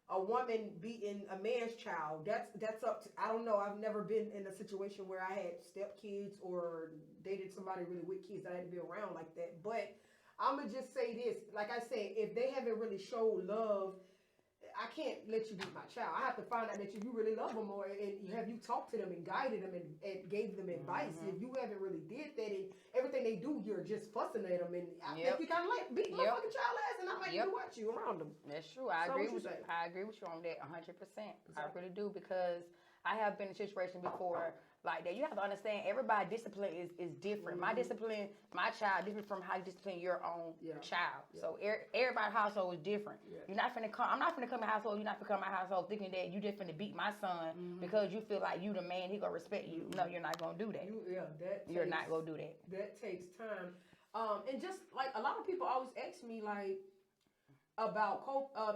a woman beating a man's child. That's up to, I don't know. I've never been in a situation where I had stepkids or dated somebody really with kids that I had to be around like that. But I'm going to just say this. Like I said, if they haven't really showed love, I can't let you beat my child. I have to find out that you really love them more, and have you talked to them and guided them and gave them advice. Mm-hmm. If you haven't really did that, and everything they do, you're just fussing at them, and I think you kind of like beat my fucking child ass, and I might do watch you around them. That's true. I agree with you. I agree with you on that 100%. Exactly. I really do, because I have been in a situation before like that. You have to understand, everybody's discipline is different. Mm-hmm. My discipline, my child, different from how you discipline your own child. Yeah. So everybody's household is different. Yeah. You're not finna come. I'm not finna come to my household. You're not finna come to my household thinking that you just finna beat my son because you feel like you the man. He gonna respect you. No, you're not gonna do that. You're not gonna do that. That takes time. And just like a lot of people always ask me like about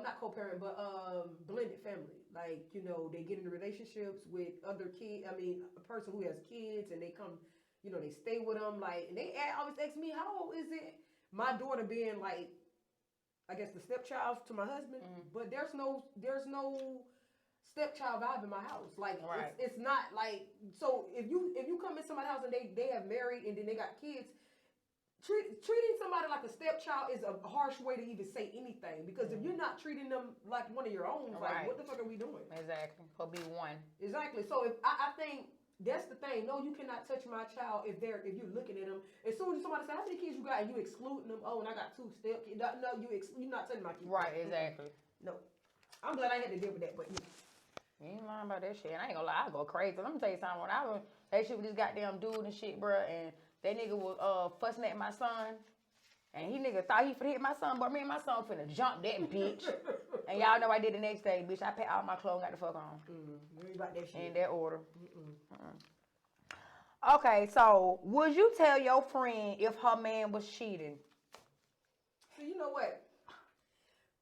not co-parent, but blended family. Like, you know, they get into relationships with other kids. I mean, a person who has kids, and they come, you know, they stay with them. Like, and they always ask me, how old is it? My daughter being like, I guess the stepchild to my husband, but there's no stepchild vibe in my house. Like, it's not like, so if you come in somebody's house and they have married and then they got kids, treating somebody like a stepchild is a harsh way to even say anything, because if you're not treating them like one of your own, like, what the fuck are we doing? Exactly. He'll be one. Exactly. So if I think that's the thing. No, you cannot touch my child if you're looking at them. As soon as somebody says, how many kids you got, and you excluding them, oh, and I got 2 stepkids. No, you're not touching my kids. Right, exactly. No. I'm glad I had to deal with that, but you ain't lying about that shit. I ain't gonna lie, I go crazy. Let me tell you something. When I was that shit with this goddamn dude and shit, bro, and that nigga was fussing at my son, and he nigga thought he finna hit my son, but me and my son finna jump that bitch. And y'all know I did the next day, bitch. I packed all my clothes and got the fuck on. About that shit. In that order. Okay, so would you tell your friend if her man was cheating? So you know what?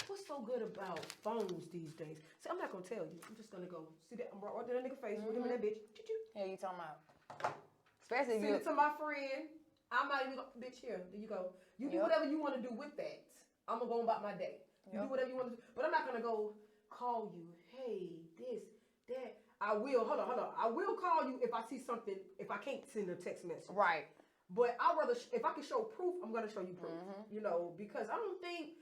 What's so good about phones these days? See, I'm not gonna tell you. I'm just gonna go see that. I'm right to that nigga face with him and that bitch. Yeah, you talking about? Especially send it to my friend. I'm not even gonna, bitch, here. There you go. You do whatever you want to do with that. I'm gonna go about my day. You do whatever you want to do. But I'm not gonna go call you. Hey, this, that. I will. Hold on. I will call you if I see something. If I can't send a text message. Right. But I'd rather, if I can show proof, I'm gonna show you proof. You know, because I don't think.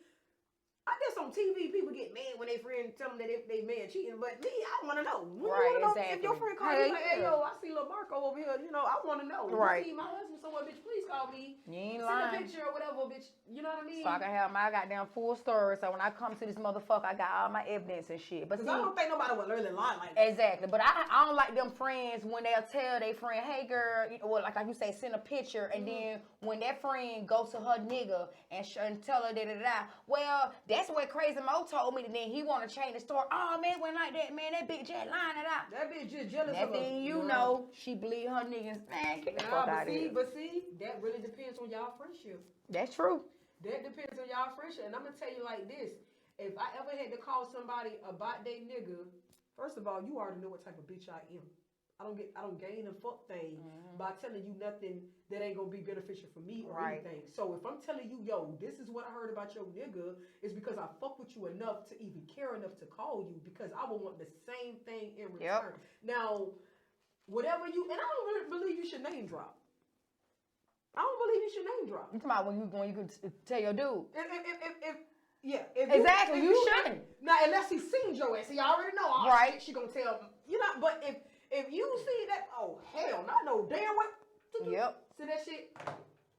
I guess on TV, people get mad when their friend tell them that if they man cheating, but me, I want to know. Exactly. If your friend calls you like, hey, yo, I see Lil Marco over here, you know, I want to know. You see my husband somewhere, bitch, please call me. You ain't lying. Send a picture or whatever, bitch. You know what I mean? So I can have my goddamn full story. So when I come to this motherfucker, I got all my evidence and shit. But see, I don't think nobody would really lie like that. Exactly. But I don't like them friends when they'll tell their friend, hey, girl, well, like you say, send a picture. And then when that friend goes to her nigga and tell her da-da-da, well, That's what Crazy Mo told me. And then he want to change the story. Oh, man, it wasn't like that, man. That bitch just lying it out. That bitch just jealous That of us. thing you know, she believe her niggas. Man, get the fuck out of here. But see, that really depends on y'all friendship. That's true. That depends on y'all friendship. And I'm going to tell you like this. If I ever had to call somebody about their nigga, first of all, you already know what type of bitch I am. I don't gain a fuck thing by telling you nothing that ain't gonna be beneficial for me or anything. So if I'm telling you, yo, this is what I heard about your nigga, it's because I fuck with you enough to even care enough to call you because I will want the same thing in return. Yep. Now, whatever you, and I don't really believe you should name drop. I don't believe you should name drop. You talking about when you can tell your dude. Exactly. You shouldn't. Now, unless he seen your ass, he already know. Oh, right. Shit, she gonna tell him. You know, but if you see that, oh hell, I know damn what. Yep. See that shit?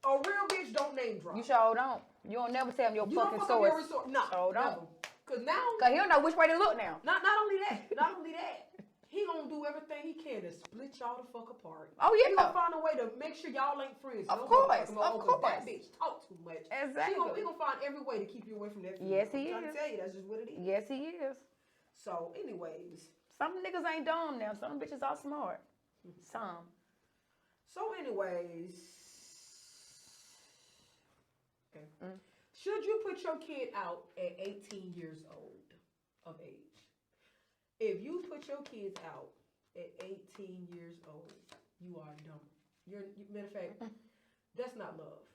A real bitch don't name drop. You sure don't. You don't never tell him your fucking source. No, sure don't. Cause now, cause he'll know which way to look now. Not only that, he gonna do everything he can to split y'all the fuck apart. Oh yeah. He gonna find a way to make sure y'all ain't friends. Of course. That bitch talk too much. Exactly. He gonna find every way to keep you away from that. Yes, he is. I'm trying to tell you, that's just what it is. Yes, he is. So, anyways. Some niggas ain't dumb now. Some bitches are smart. Some. So, anyways. Okay. Should you put your kid out at 18 years old of age? If you put your kids out at 18 years old, you are dumb. Matter of fact, that's not love.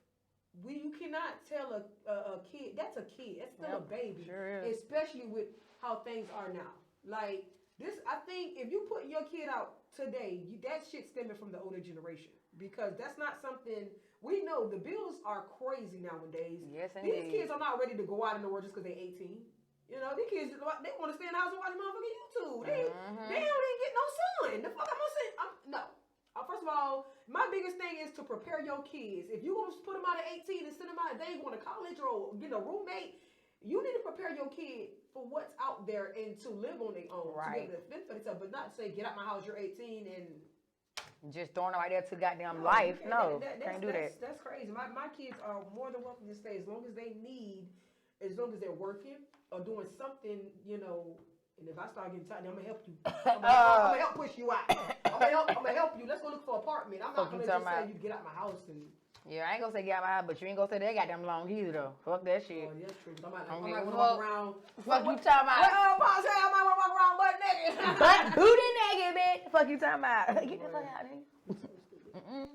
You cannot tell a kid, that's a kid, that's still a baby. Sure is. Especially with how things are now. Like, this, I think if you put your kid out today, that shit's stemming from the older generation. Because that's not something, we know the bills are crazy nowadays. Yes, indeed. These kids are not ready to go out in the world just because they're 18. You know, these kids, they want to stay in the house and watch motherfucking YouTube. They don't even get no sun. The fuck I'm gonna say? No. First of all, my biggest thing is to prepare your kids. If you want to put them out at 18 and send them out, they going to college or get a roommate, you need to prepare your kid for what's out there and to live on their own. Right. To be able to fend for themselves, but not say, get out my house, you're 18 and... Just throwing them right there to goddamn life. No, can't do that. That's crazy. My kids are more than welcome to stay as long as they need, as long as they're working or doing something, you know. And if I start getting tired, I'm gonna help you. I'm gonna help push you out. I'm gonna help you. Let's go look for an apartment. I'm not gonna just say you get out my house and. Yeah, I ain't gonna say get out my house, but you ain't gonna say that goddamn long either though. Fuck that shit. Oh, yeah, that's true. I might wanna walk around. Fuck you talking about? I might wanna walk around butt naked. Butt booty naked, bitch. Fuck you talking about? Get the fuck out, nigga.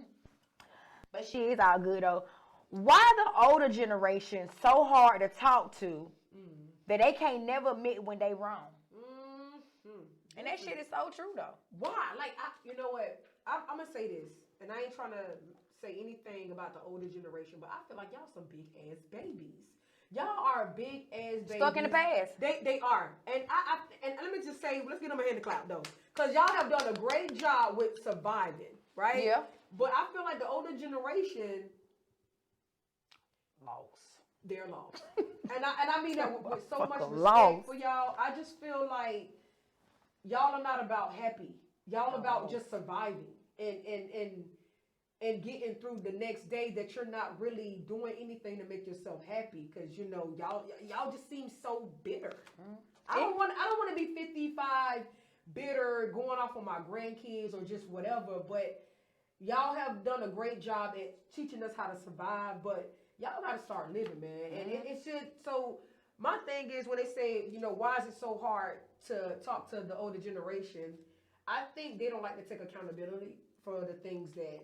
But shit, it's all good though. Why the older generation so hard to talk to that they can't never admit when they wrong? And that shit is so true though. Why? Like, you know what? I'm gonna say this, and I ain't trying to say anything about the older generation, but I feel like y'all some big ass babies. Y'all are big ass babies. Stuck in the past. They are. And and let me just say, let's give them a hand to clap though. Cause y'all have done a great job with surviving, right? Yeah. But I feel like the older generation lost. They're lost. and I mean that with so much respect lost for y'all. I just feel like y'all are not about happy. Y'all about just surviving and getting through the next day that you're not really doing anything to make yourself happy because you know y'all just seem so bitter. I don't want to be 55 bitter going off on my grandkids or just whatever, but y'all have done a great job at teaching us how to survive, but y'all got to start living, man. And it should, so my thing is when they say, you know, why is it so hard to talk to the older generation? I think they don't like to take accountability for the things that,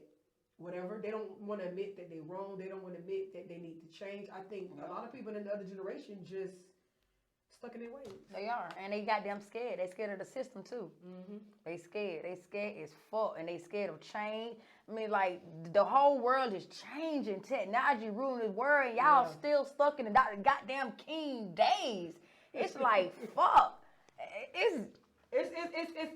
whatever. They don't want to admit that they're wrong. They don't want to admit that they need to change. I think a lot of people in the other generation just stuck in their ways. They are. And they goddamn scared. They scared of the system too. They scared. They scared as fuck. And they scared of change. I mean, like, the whole world is changing. Technology ruling the world. And y'all still stuck in the goddamn king days. It's like, fuck. It's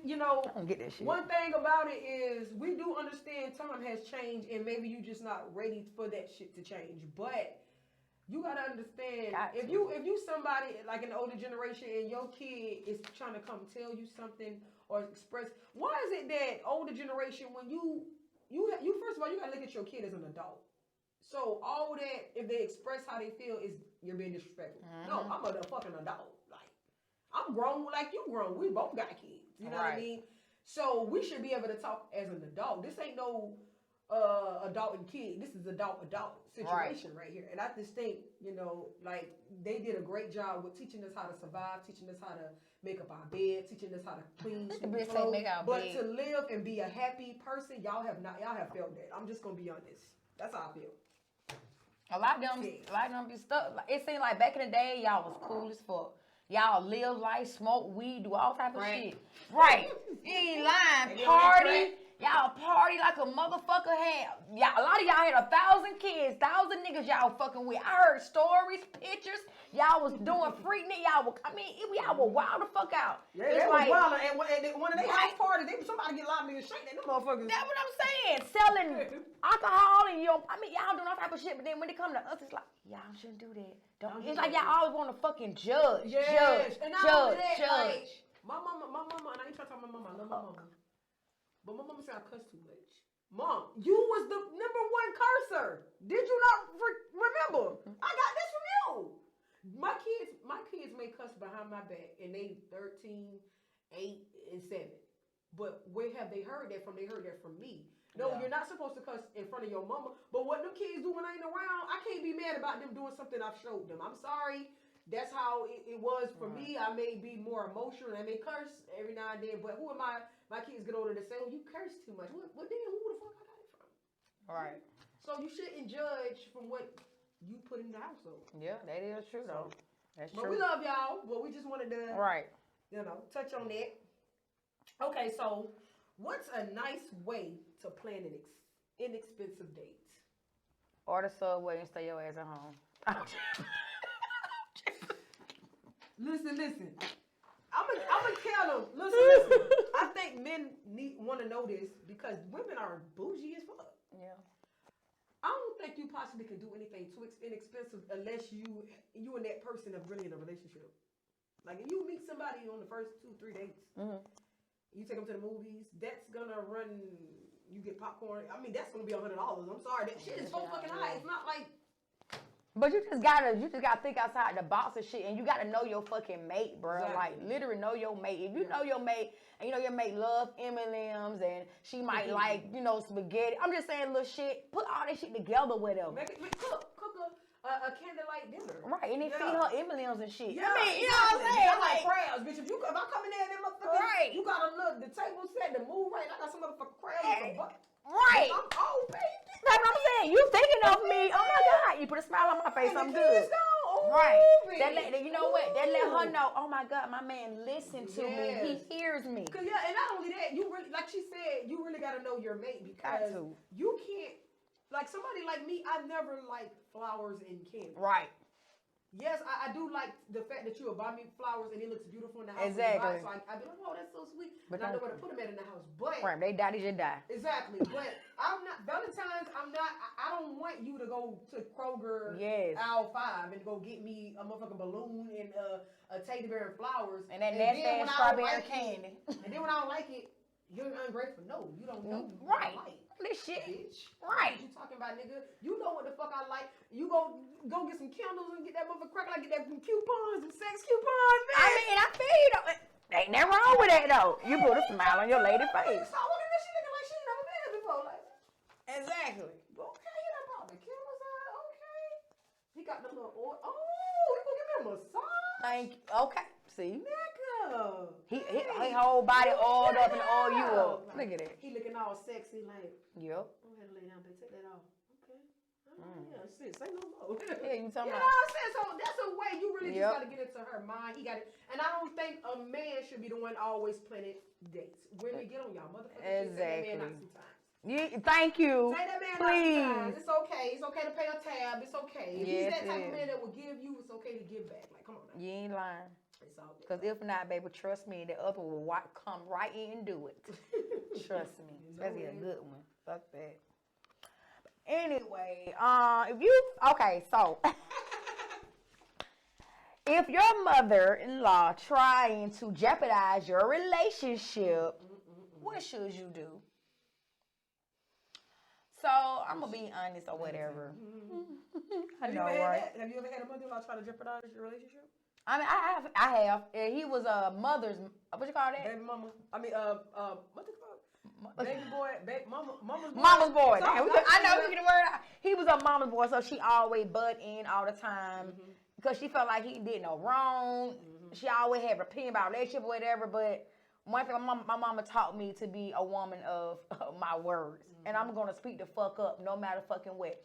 you know, I don't get that shit. One thing about it is we do understand time has changed and maybe you just not ready for that shit to change. But you gotta understand if you somebody like an older generation and your kid is trying to come tell you something or express, why is it that older generation when you first of all you gotta look at your kid as an adult. So all that if they express how they feel is you're being disrespectful. No, I'm a fucking adult. Like, I'm grown like you grown. We both got kids. You know what I mean? So we should be able to talk as an adult. This ain't no adult and kid. This is adult situation right here. And I just think, you know, like they did a great job with teaching us how to survive, teaching us how to make up our bed, teaching us how to clean, clothes. But to live and be a happy person, y'all have failed that. I'm just gonna be honest. That's how I feel. A lot of them be stuck. Like, it seemed like back in the day, y'all was cool as fuck. Y'all live life, smoke weed, do all type of shit. Right. You ain't lying. Party. Y'all party like a motherfucker had. Y'all, a lot of y'all had 1,000 kids, 1,000 niggas y'all fucking with. I heard stories, pictures. Y'all was doing freak nigga. Y'all were wild the fuck out. Yeah, they was wild. And one of their house parties, somebody get loud niggas shaking them motherfuckers. That's what I'm saying. Selling alcohol and y'all doing all type of shit. But then when it come to us, it's like, y'all shouldn't do that. It's like y'all always want to fucking judge. Judge. My mama, and I ain't trying to talk about my mama. I love my mama. But my mama said I cuss too much. Mom, you was the #1 cursor. Did you not remember? I got this from you. My kids may cuss behind my back, and they 13, 8, and 7. But where have they heard that from? They heard that from me. No, you're not supposed to cuss in front of your mama. But what them kids do when I ain't around, I can't be mad about them doing something I've showed them. I'm sorry. That's how it was for me. I may be more emotional and I may curse every now and then. But who am I? My kids get older to say, "Oh, you curse too much." What then? Who the fuck I got it from? Right. So you shouldn't judge from what you put in the household. Yeah, that is true though. That's true. But we love y'all. But we just wanted to, touch on that. Okay, so what's a nice way to plan an inexpensive date? Order Subway and stay your ass at home. Listen. I'm gonna tell them. Listen. I think men want to know this because women are bougie as fuck. Yeah. I don't think you possibly can do anything too inexpensive unless you and that person are really in a relationship. Like if you meet somebody on the first 2-3 dates, you take them to the movies. That's gonna run. You get popcorn. I mean, that's gonna be $100. I'm sorry, that shit is so fucking high. It's not like. But you just gotta think outside the box and shit, and you gotta know your fucking mate, bro. Exactly. Like literally know your mate. If you know your mate, and you know your mate love M&Ms, and she might like spaghetti. I'm just saying little shit. Put all that shit together with them. Cook a candlelight dinner. Right, and then feed her M&Ms and shit. Yeah, I mean, you know what I'm saying? Like crabs, bitch. If I come in there and them motherfuckers, you gotta look the table set, the mood right. I got some motherfucking crabs. Right. I'm old, baby. That's what I'm saying. You thinking of me. Oh my God. You put a smile on my face. I'm good. Right. You know what? That let her know, oh my God, my man listened to me. He hears me. And not only that, you really, like she said, you really got to know your mate because you can't, like somebody like me, I never liked flowers and candy. Right. Yes, I do like the fact that you will buy me flowers and it looks beautiful in the house. Exactly. So I be like, oh, that's so sweet. But I know where to put them at in the house. But right, they die, they just die. Exactly. But I'm not Valentine's. I don't want you to go to Kroger aisle 5 and go get me a motherfucking balloon and a teddy bear and flowers and that nasty strawberry candy. And then when I don't like it, you're ungrateful. No, you don't know. Right. This shit. Bitch. Right. What you talking about, nigga? You know what the fuck I like. You go get some candles and get that motherfucker crack like get that coupons and sex coupons, man. I mean, I feel you though. Ain't nothing wrong with that though. You put a smile on your lady face. So look at this shit looking like she never been here before. Like, exactly. Okay, he done brought the candles out. Okay. He got the little oil. Oh, he gonna give me a massage. Thank you. Okay. See? Nigga. He whole body oiled up and oil you up. Look at that. He looking all sexy like. Yep. Go ahead and lay down, baby. Take that off. Okay. Yeah, shit. Say no more. Yeah, you talking about. You know what I'm saying? So that's a way you really just gotta get into her mind. He got it. And I don't think a man should be the one always planning dates. Women get on y'all motherfuckers. Exactly. Say that man out sometimes. Thank you. Say that man please. It's okay. It's okay to pay a tab. It's okay. If he's that type of man that will give you, it's okay to give back. Like, come on now. You ain't lying. Because if not, baby, trust me, the other will come right in and do it. Trust me. That's a good one. Fuck that. Anyway, if your mother-in-law trying to jeopardize your relationship, what should you do? So I'm gonna be honest or whatever. I know, right? Have you ever had a mother-in-law try to jeopardize your relationship? I mean, I have. And he was a mother's. What you call that? Baby mama. I mean, what the fuck? Baby boy, mama's boy. Mama's boy. So, I know we get the word out. He was a mama's boy, so she always butt in all the time because she felt like he did no wrong. She always had an opinion about relationship or whatever. But one thing my mama taught me to be a woman of my words, and I'm gonna speak the fuck up no matter fucking what.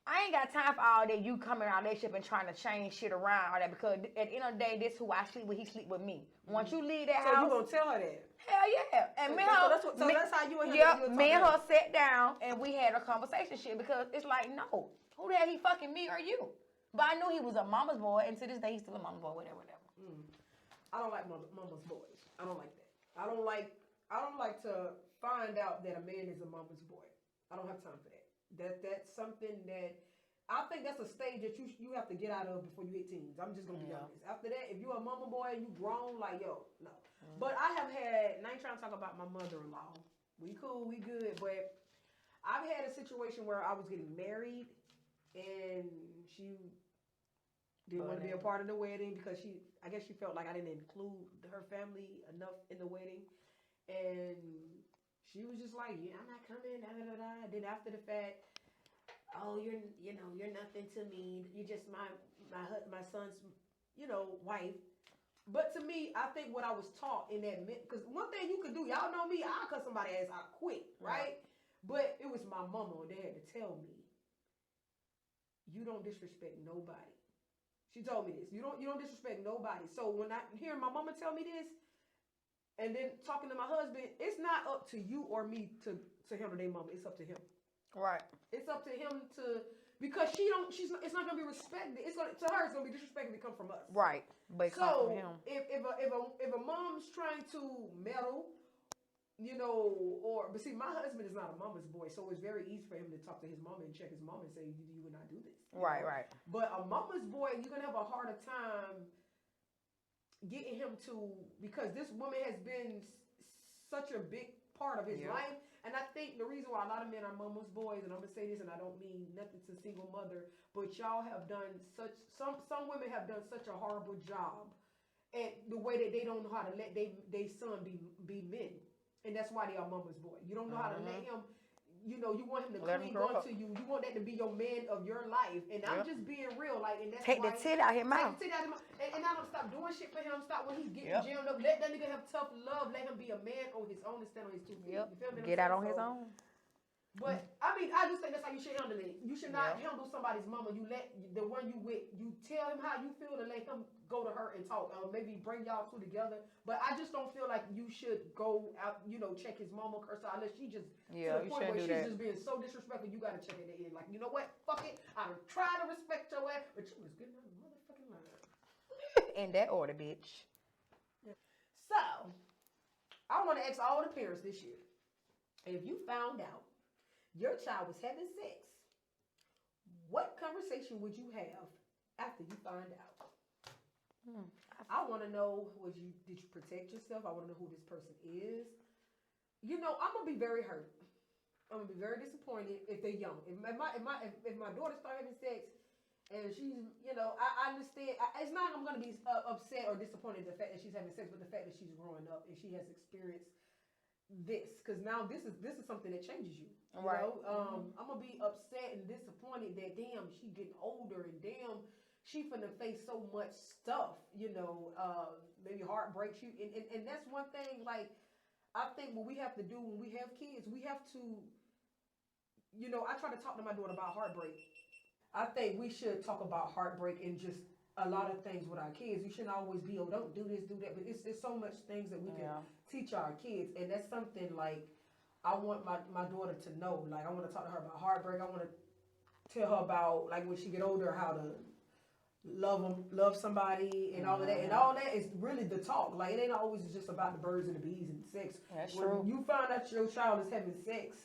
I ain't got time for all that you coming in our relationship and trying to change shit around all that because at the end of the day, this who I sleep with, he sleep with me. Once you leave that house. So you gonna tell her that? Hell yeah. And that's how you and her. Yeah, me and her sat down and we had a conversation shit because it's like, no, who the hell he fucking me or you? But I knew he was a mama's boy and to this day he's still a mama's boy, whatever. I don't like mama's boys. I don't like that. I don't like to find out that a man is a mama's boy. I don't have time for that. That's something that I think that's a stage that you have to get out of before you hit teens. I'm just gonna be honest. After that, if you're a mama boy and you grown, like no. But I have had, and I ain't trying to talk about my mother-in-law. We cool, we good, but I've had a situation where I was getting married and she didn't want to be a part of the wedding because I guess she felt like I didn't include her family enough in the wedding, and she was just like, yeah, I'm not coming, da da da da. Then after the fact, oh, you're nothing to me. You're just my son's, wife. But to me, I think what I was taught in that, because one thing you could do, y'all know me, I'll cut somebody ass out quick, right? But it was my mama, and they had to tell me, you don't disrespect nobody. She told me this. You don't disrespect nobody. So when I hear my mama tell me this, and then talking to my husband, it's not up to you or me to handle their mama. It's up to him. Right. It's up to him because it's not gonna be respected. To her, it's gonna be disrespected to come from us. Right. But so from him. If a mom's trying to meddle, but see, my husband is not a mama's boy, so it's very easy for him to talk to his mama and check his mama and say, you would not do this. Right. But a mama's boy, you're gonna have a harder time getting him to, because this woman has been such a big part of his life. And I think the reason why a lot of men are mama's boys, and I'm gonna say this, and I don't mean nothing to single mother, but y'all have done some women have done such a horrible job at the way that they don't know how to let they son be men, and that's why they are mama's boy. You don't know how to let him. You want him to cling on to you. You want that to be your man of your life. And I'm just being real, and that's take the tit out of his mouth. And I don't stop doing shit for him. Stop when he's getting jammed up. Let that nigga have tough love. Let him be a man on his own and stand on his 2 feet. Yep. You feel me? Get out on his own. But I just think that's how you should handle it. You should not handle somebody's mama. You let the one you with, you tell him how you feel and let him go to her and talk. Maybe bring y'all two together. But I just don't feel like you should go out, check his mama, curse her, unless she just to the point where she's just being so disrespectful. You gotta check it in. Like, you know what? Fuck it. I'm trying to respect your ass, but you was getting out of the motherfucking line. In that order, bitch. So, I want to ask all the parents this year, if you found out your child was having sex, what conversation would you have after you find out? I want to know, did you protect yourself? I want to know who this person is. I'm gonna be very hurt. I'm gonna be very disappointed if they're young. If my daughter starts having sex and she's, I understand. It's not I'm gonna be upset or disappointed at the fact that she's having sex, but the fact that she's growing up and she has experienced this, because now this is something that changes you. I'm gonna be upset and disappointed that damn she getting older and damn she finna face so much stuff. Maybe heartbreak. And that's one thing. Like, I think what we have to do when we have kids, we have to. I try to talk to my daughter about heartbreak. I think we should talk about heartbreak and just a lot of things with our kids. You shouldn't always be, don't do this, do that. But it's so much things that we can teach our kids. And that's something like I want my daughter to know. Like, I want to talk to her about heartbreak. I want to tell her about, like, when she get older, how to love somebody and all of that. And all that is really the talk. Like, it ain't always just about the birds and the bees and sex. That's when true. You find out your child is having sex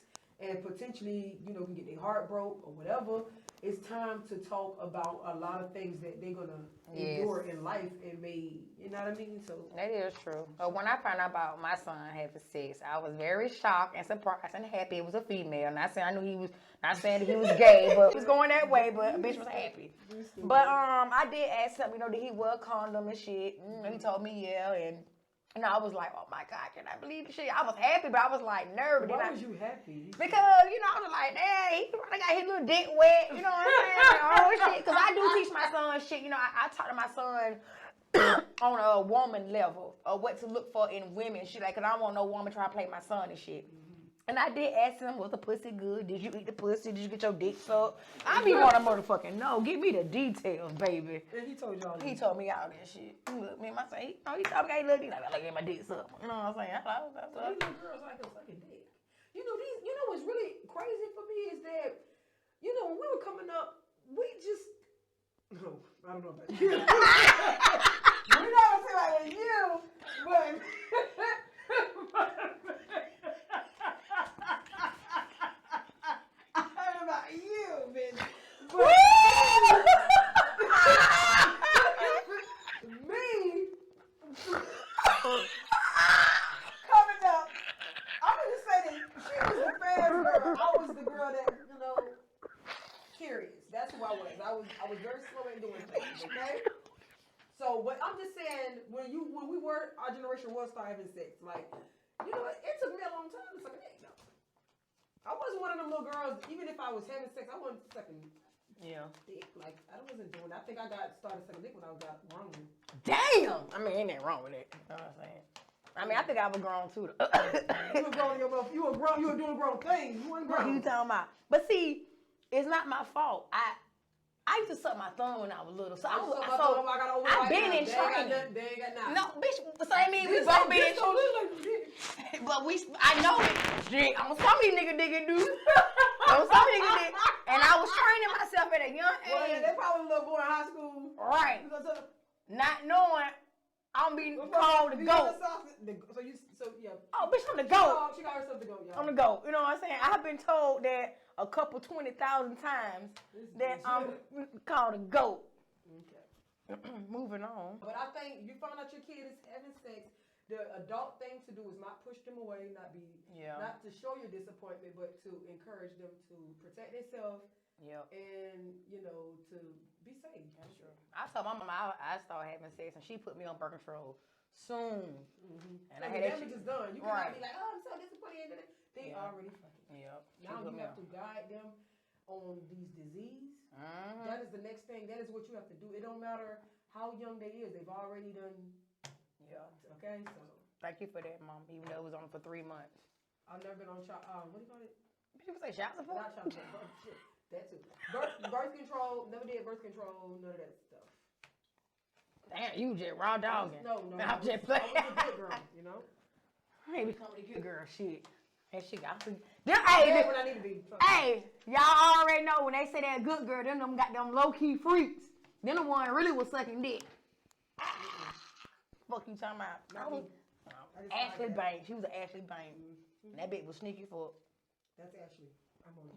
and potentially, can get their heart broke or whatever, it's time to talk about a lot of things that they're gonna endure in life and may, you know what I mean? So that is true. But when I found out about my son having sex, I was very shocked and surprised and happy it was a female. Not saying I knew he was, not saying that he was gay, but he was going that way. But a bitch was happy. But I did ask him, did he wear a condom and shit? He told me yeah, and I was like, oh my God, can I believe this shit? I was happy, but I was like nervous. Why was you happy? Because, I was like, damn, he probably got his little dick wet, you know what I'm saying? Shit. Because I do teach my son shit. I talk to my son on a woman level of what to look for in women. Shit, like, because I don't want no woman trying to play my son and shit. And I did ask him, was the pussy good? Did you eat the pussy? Did you get your dick sucked? I be want to motherfucking know. Give me the details, baby. And he told y'all. He told me all that shit. He looked me in my face. He told me, look, I gotta get my dick sucked. You know what I'm saying? These little girls like us sucking dick. What's really crazy for me is that, when we were coming up, we just, no, I don't know about you. We're not gonna say like you, but. I don't know about you, bitch. Me. Coming up, I'm gonna say that she was the fast girl. I was the girl that, curious. That's who I was. I was very slow at doing things, okay? So, but I'm just saying, when our generation was start having sex, like, it took me a long time to suck a dick, though. I wasn't one of them little girls, even if I was having sex, I wasn't sucking dick. Like, I wasn't doing that. I think I started sucking dick when I was grown. Damn! I mean, ain't nothing wrong with it. You know what I'm saying? I mean, I think I was grown too. You were grown in your mouth. You were doing grown things. You weren't grown. What you talking about? But see, it's not my fault. I used to suck my thumb when I was little. So I've been in training. They ain't got nothing. No, bitch. So I mean, we both been in training. But I know it. Shit, on some of these niggas do. On some niggas did. And I was training myself at a young age. Well, yeah, they probably a little boy in high school. Right. Not knowing I'm being called the GOAT. Yeah. Oh, bitch, I'm the GOAT. She got herself the GOAT, y'all. I'm the GOAT. You know what I'm saying? I have been told that a couple 20,000 times that I'm called a GOAT. Okay. Moving on. But I think you found out your kid is having sex. The adult thing to do is not push them away, not to show your disappointment, but to encourage them to protect themselves. And to be safe. That's true. I told my mama I started having sex, and she put me on birth control soon. And I had that damage is done. You cannot be like, oh, I'm so disappointed. They already fucking. Now you have to guide them on these diseases. That is the next thing. That is what you have to do. It don't matter how young they is. They've already done. Okay. So. Thank you for that, Mom. Even though it was on for 3 months. I've never been on child. What do you call it? People say child support. Not child support. Shit. That too. Birth control, never did birth control, none of that stuff. Damn, you just raw dogging. No. I'm just playing. I was a good girl, I ain't becoming a good girl, shit. That shit got to when I need to be. Hey, y'all already know when they say that good girl, them got them low-key freaks. Them the one really was sucking dick. Fuck you talking about? Ashley Banks. She was an Ashley Banks. That bitch was sneaky fuck. That's Ashley. I'm on it.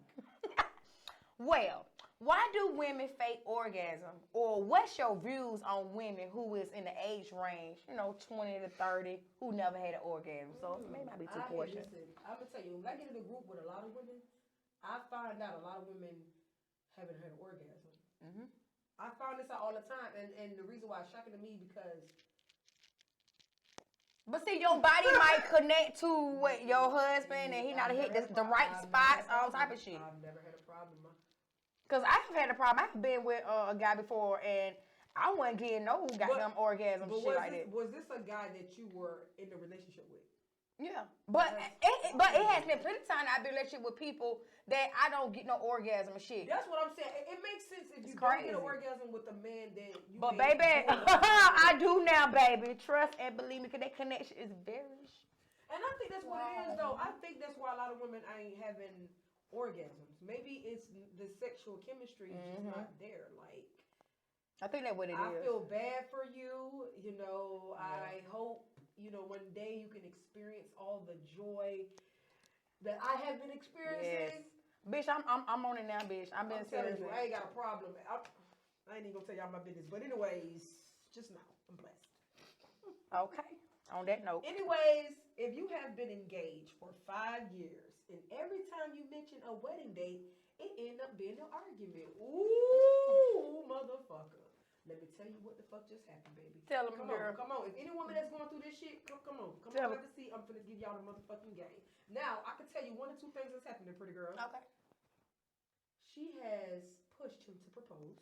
Well, why do women fake orgasm? Or what's your views on women who is in the age range, 20 to 30, who never had an orgasm? So maybe might be two questions. Listen, I'm going to tell you, when I get in a group with a lot of women, I find out a lot of women haven't had an orgasm. I find this out all the time, and the reason why it's shocking to me because... But see, your body might connect to what your husband, and he not hit the right spots, all type of shit. I've never had a problem. Because I've had a problem. I've been with a guy before, and I wasn't getting no goddamn orgasm shit like that. Was this a guy that you were in a relationship with? Yeah. But it has been plenty of time I've been in a relationship with people that I don't get no orgasm and shit. That's what I'm saying. It makes sense if you don't get an orgasm with a man that you But baby, I do now, baby. Trust and believe me, because that connection is very... And I think that's what it is, though. I think that's why a lot of women ain't having orgasms. Maybe it's the sexual chemistry is just not there. Like, I think that's what it is. I feel bad for you. I hope, one day you can experience all the joy that I have been experiencing. Bitch, I'm on it now, bitch. I've been telling you, serious. I ain't got a problem. I ain't even gonna tell y'all my business. But anyways, just know I'm blessed. Okay. On that note. Anyways, if you have been engaged for 5 years and every time you mention a wedding date, it end up being an argument. Ooh, motherfucker. Let me tell you what the fuck just happened, baby. Tell them, girl. Come on. If any woman that's going through this shit, come on. Have a seat. I'm finna give y'all the motherfucking game. Now, I can tell you one or two things that's happening, pretty girl. Okay. She has pushed him to propose.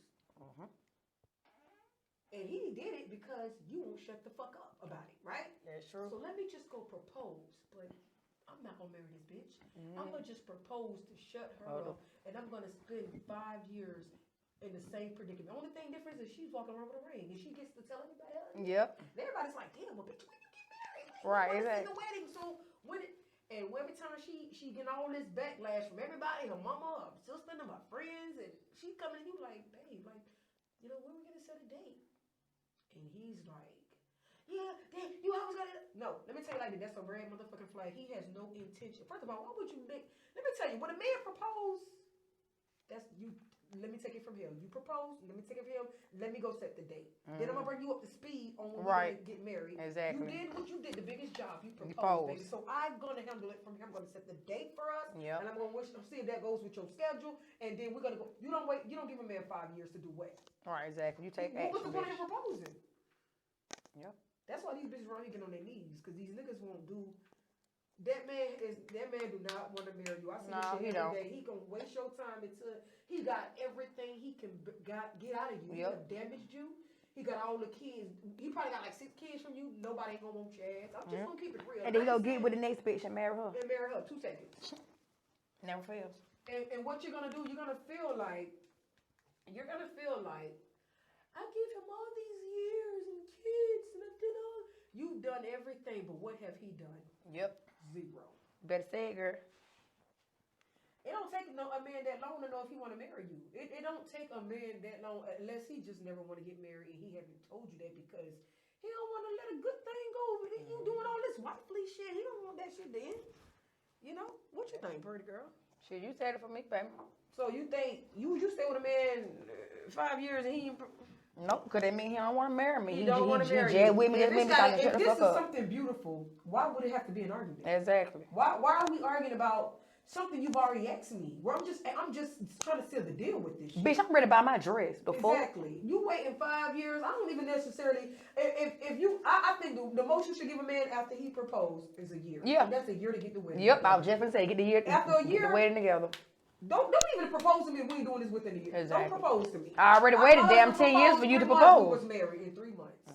And he did it because you won't shut the fuck up about it, right? That's true. So let me just go propose. But I'm not gonna marry this bitch. I'm gonna just propose to shut her up. And I'm gonna spend 5 years in the same predicament. The only thing difference is she's walking around with a ring and she gets to tell everybody else. Yep. And everybody's like, damn, well, bitch, when you get married? Like, right, exactly. The wedding. So every time she getting all this backlash from everybody, her mama, her sister, and my friends, and she coming to you like, babe, like, you know, when we gonna set a date? And he's like, yeah, damn, you always gotta. No, let me tell you like this. That's a red motherfucking flag. He has no intention. First of all, why would you make? Let me tell you, when a man propose, that's you. Let me take it from him. You propose. Let me take it from him. Let me go set the date. Then I'm gonna bring you up to speed on when we're gonna get married. Exactly. You did what you did. The biggest job. You proposed, baby. So I'm gonna handle it from here. I'm gonna set the date for us. Yep. And I'm gonna see if that goes with your schedule. And then we're gonna go. You don't wait. You don't give a man 5 years to do what? Right. Exactly. You take action. What's the point of him proposing? Yep. That's why these bitches around here get on their knees because these niggas won't do. That man do not want to marry you. I see this shit every day. He can waste your time until he got everything he can get out of you. He have damaged you. He got all the kids. He probably got like 6 kids from you. Nobody ain't gonna want your ass. I'm just gonna keep it real. And then he gonna get with the next bitch and marry her. 2 seconds. Never fails. And what you're gonna do? You're gonna feel like I give him all these years and kids and I did all. You've done everything, but what have he done? Yep. 0. Better say it, girl. It don't take a man that long to know if he want to marry you. It don't take a man that long unless he just never want to get married and he haven't told you that because he don't want to let a good thing go. You doing all this wifely shit. He don't want that shit to end. You know? What you think, pretty girl? Shit, you said it for me, baby. So you think you stay with a man 5 years and he nope, because that mean he don't want to marry me. He don't want to marry you. If this is something beautiful, why would it have to be an argument? Exactly. Why are we arguing about something you've already asked me? Where I'm just trying to seal the deal with this shit. Bitch, I'm ready to buy my dress. Exactly. You waiting 5 years. I don't even necessarily. If you, I think the most you should give a man after he proposed is a year. Yeah. That's a year to get the wedding. Yep, I was just gonna say get the year after a year. Get the wedding together. Don't even propose to me if we ain't doing this within a year. Exactly. Don't propose to me. I already waited damn 10 years for you to propose. We was married in 3 months.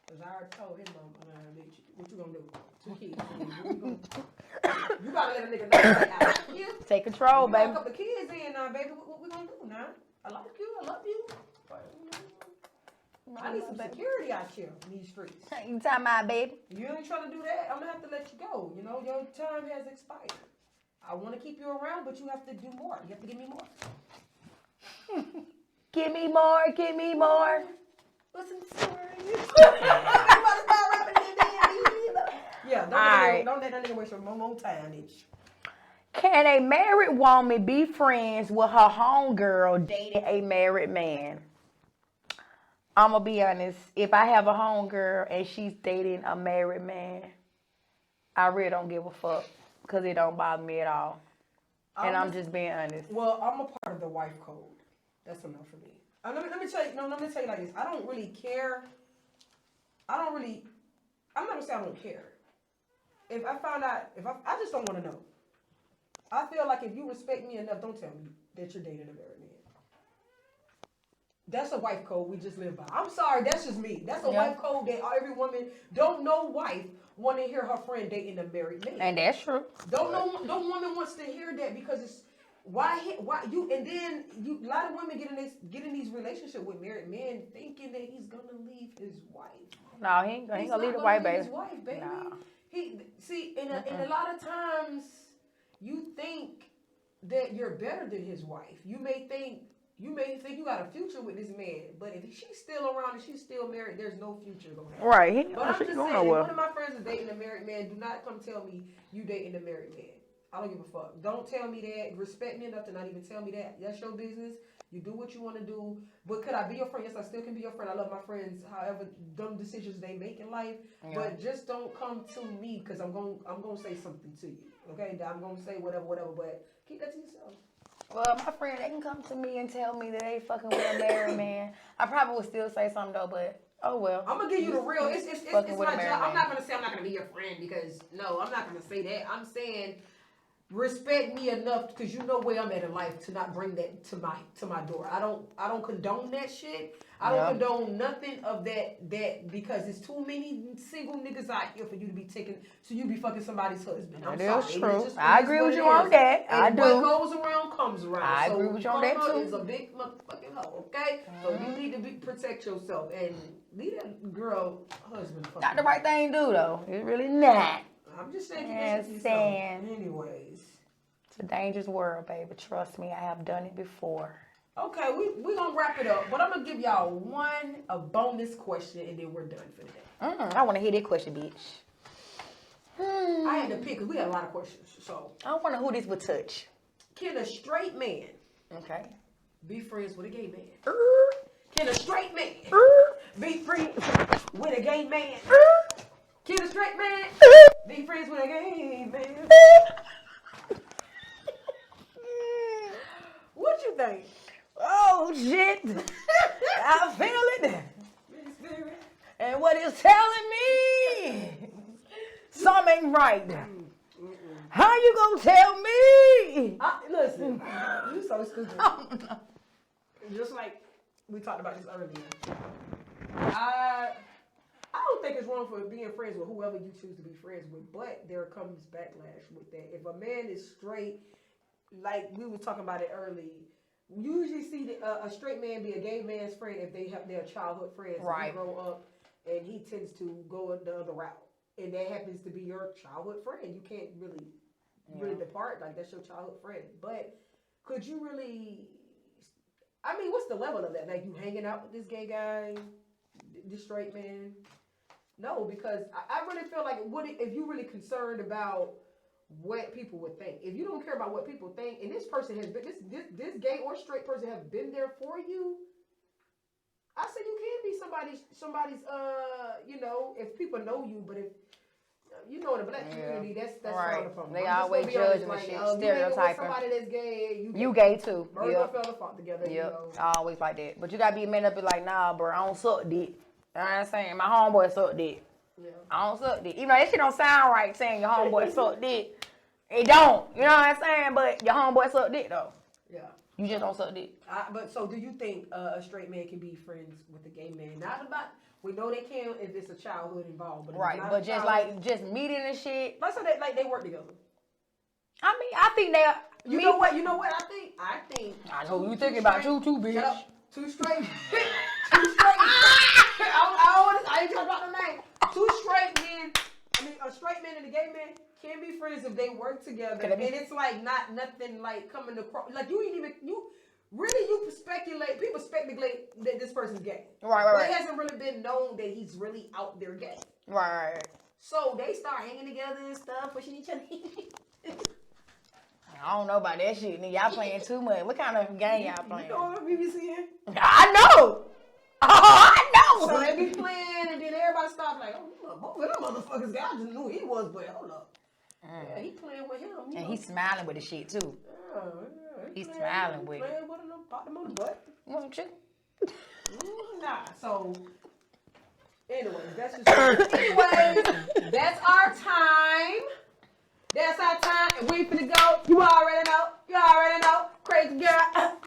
Cause I already told him, what you gonna do? 2 kids. You gotta let a nigga know. Like, you. Take control, baby. Lock up the kids in now, baby. What we gonna do now? I like you. I love you. I need some security out here in these streets. You talking about, baby? You ain't trying to do that. I'm gonna have to let you go. You know, your time has expired. I want to keep you around, but you have to do more. You have to give me more. Give me more. Give me more. Listen, yeah, don't let that nigga waste your more time, bitch. Can a married woman be friends with her homegirl dating a married man? I'm going to be honest. If I have a homegirl and she's dating a married man, I really don't give a fuck because it don't bother me at all. And I'm just being honest. Well, I'm a part of the wife code. That's enough for me. Let me tell you like this. I don't really care. I'm not going to say I don't care. If I found out, I just don't want to know. I feel like if you respect me enough, don't tell me that you're dating a married man. That's a wife code we just live by. I'm sorry, that's just me. That's a wife code that every woman, don't know wife, want to hear her friend dating a married man. And that's true. Don't woman wants to hear that because it's why you and then you a lot of women get in these relationships with married men thinking that he's gonna leave his wife. No, he ain't gonna leave the wife, baby. His wife, baby. No. And a lot of times you think that you're better than his wife. You may think You may think you got a future with this man, but if she's still around and she's still married, there's no future going to happen. Right. But I'm just saying, if one of my friends is dating a married man, do not come tell me you dating a married man. I don't give a fuck. Don't tell me that. Respect me enough to not even tell me that. That's your business. You do what you want to do. But could I be your friend? Yes, I still can be your friend. I love my friends, however dumb decisions they make in life. Yeah. But just don't come to me because I'm gonna say something to you. Okay? I'm gonna say whatever. But keep that to yourself. Well, my friend, they can come to me and tell me that they fucking with a married man. I probably would still say something though, but oh well. I'm gonna give you the real. It's my job. I'm not gonna say I'm not gonna be your friend because no, I'm not gonna say that. I'm saying respect me enough because you know where I'm at in life to not bring that to my door. I don't condone that shit. I don't condone nothing of that because it's too many single niggas out here for you to be taking so you be fucking somebody's husband. I'm sorry. That's true. I agree with you on that. And I do. What goes around comes around. I agree with you on that too. Is a big motherfucking hoe, okay? So you need to protect yourself and leave that girl husband. Not the right thing to do though. It's really not. I'm just saying. Anyways. It's a dangerous world, baby. Trust me, I have done it before. Okay, we gonna wrap it up, but I'm gonna give y'all a bonus question, and then we're done for today. I want to hear that question, bitch. I had to pick because we had a lot of questions, so I want to know who this would touch. Can a straight man, be friends with a gay man? Can a straight man be friends with a gay man? Can a straight man be friends with a gay man? What you think? Oh shit! I feel it. And what it's telling me, something ain't right. How you gonna tell me? Listen, you so stupid. Just like we talked about this earlier. I don't think it's wrong for being friends with whoever you choose to be friends with, but there comes backlash with that. If a man is straight, like we were talking about it early, you usually see a straight man be a gay man's friend if they have their childhood friends. Right. And grow up, and he tends to go the other route, and that happens to be your childhood friend. You can't really depart, like that's your childhood friend. But could you really? I mean, what's the level of that? Like you hanging out with this gay guy, this straight man? No, because I really feel like if you're really concerned about what people would think. If you don't care about what people think, and this person has been this gay or straight person have been there for you, I say you can be somebody's if people know you, but if you know in the black community that's right. They always judging the shit, stereotyping. Somebody that's gay, you gay too. Murder fell fought together. Yep. I always like that. But you gotta be a man up and like, nah, bro, I don't suck dick. You know what I'm saying? My homeboy suck dick. Yeah. I don't suck dick. Even though that shit don't sound right saying your homeboy suck dick. It don't. You know what I'm saying? But your homeboy suck dick though. Yeah. You just don't suck dick. But so do you think a straight man can be friends with a gay man? Not about, we know they can if it's a childhood involved. But right, but just meeting and shit. Let's say they work together. I mean, I think they are. You know what I think? I know you thinking about you too, bitch. Two straight. I ain't talking about the name. Two straight men. I mean, a straight man and a gay man can be friends if they work together, and it's like nothing like coming across. Like you speculate. People speculate that this person's gay. Right. But it hasn't really been known that he's really out there gay. Right. So they start hanging together and stuff, pushing each other. I don't know about that shit, nigga. Y'all playing too much. What kind of game y'all playing? You know what we be seeing? I know. I know. So they be playing, and then everybody stops like, oh, both of them motherfuckers. I just knew he was, but hold up. Yeah, he playing with him. And he's smiling with the shit too. Yeah, he's smiling with it. Playing with him, pop him on the butt. Won't you? Nah. So, anyways, that's our time. That's our time, and we finna go. You already know. Crazy girl.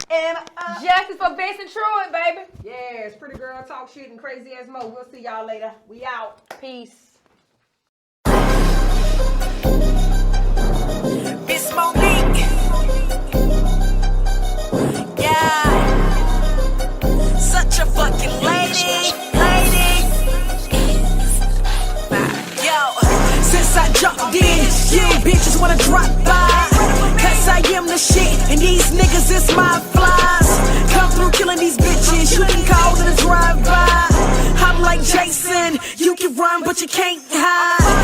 Justice for Vincent Truitt, baby. Yes, pretty girl talk shit and crazy ass mo. We'll see y'all later. We out. Peace. Miss Monique. Yeah. Such a fucking lady. Yo, since I jumped in, you bitches wanna drop by. Cause I I am the shit, and these niggas is my flies. Come through killing these bitches, you can call it a drive-by. I'm like Jason, you can run but you can't hide.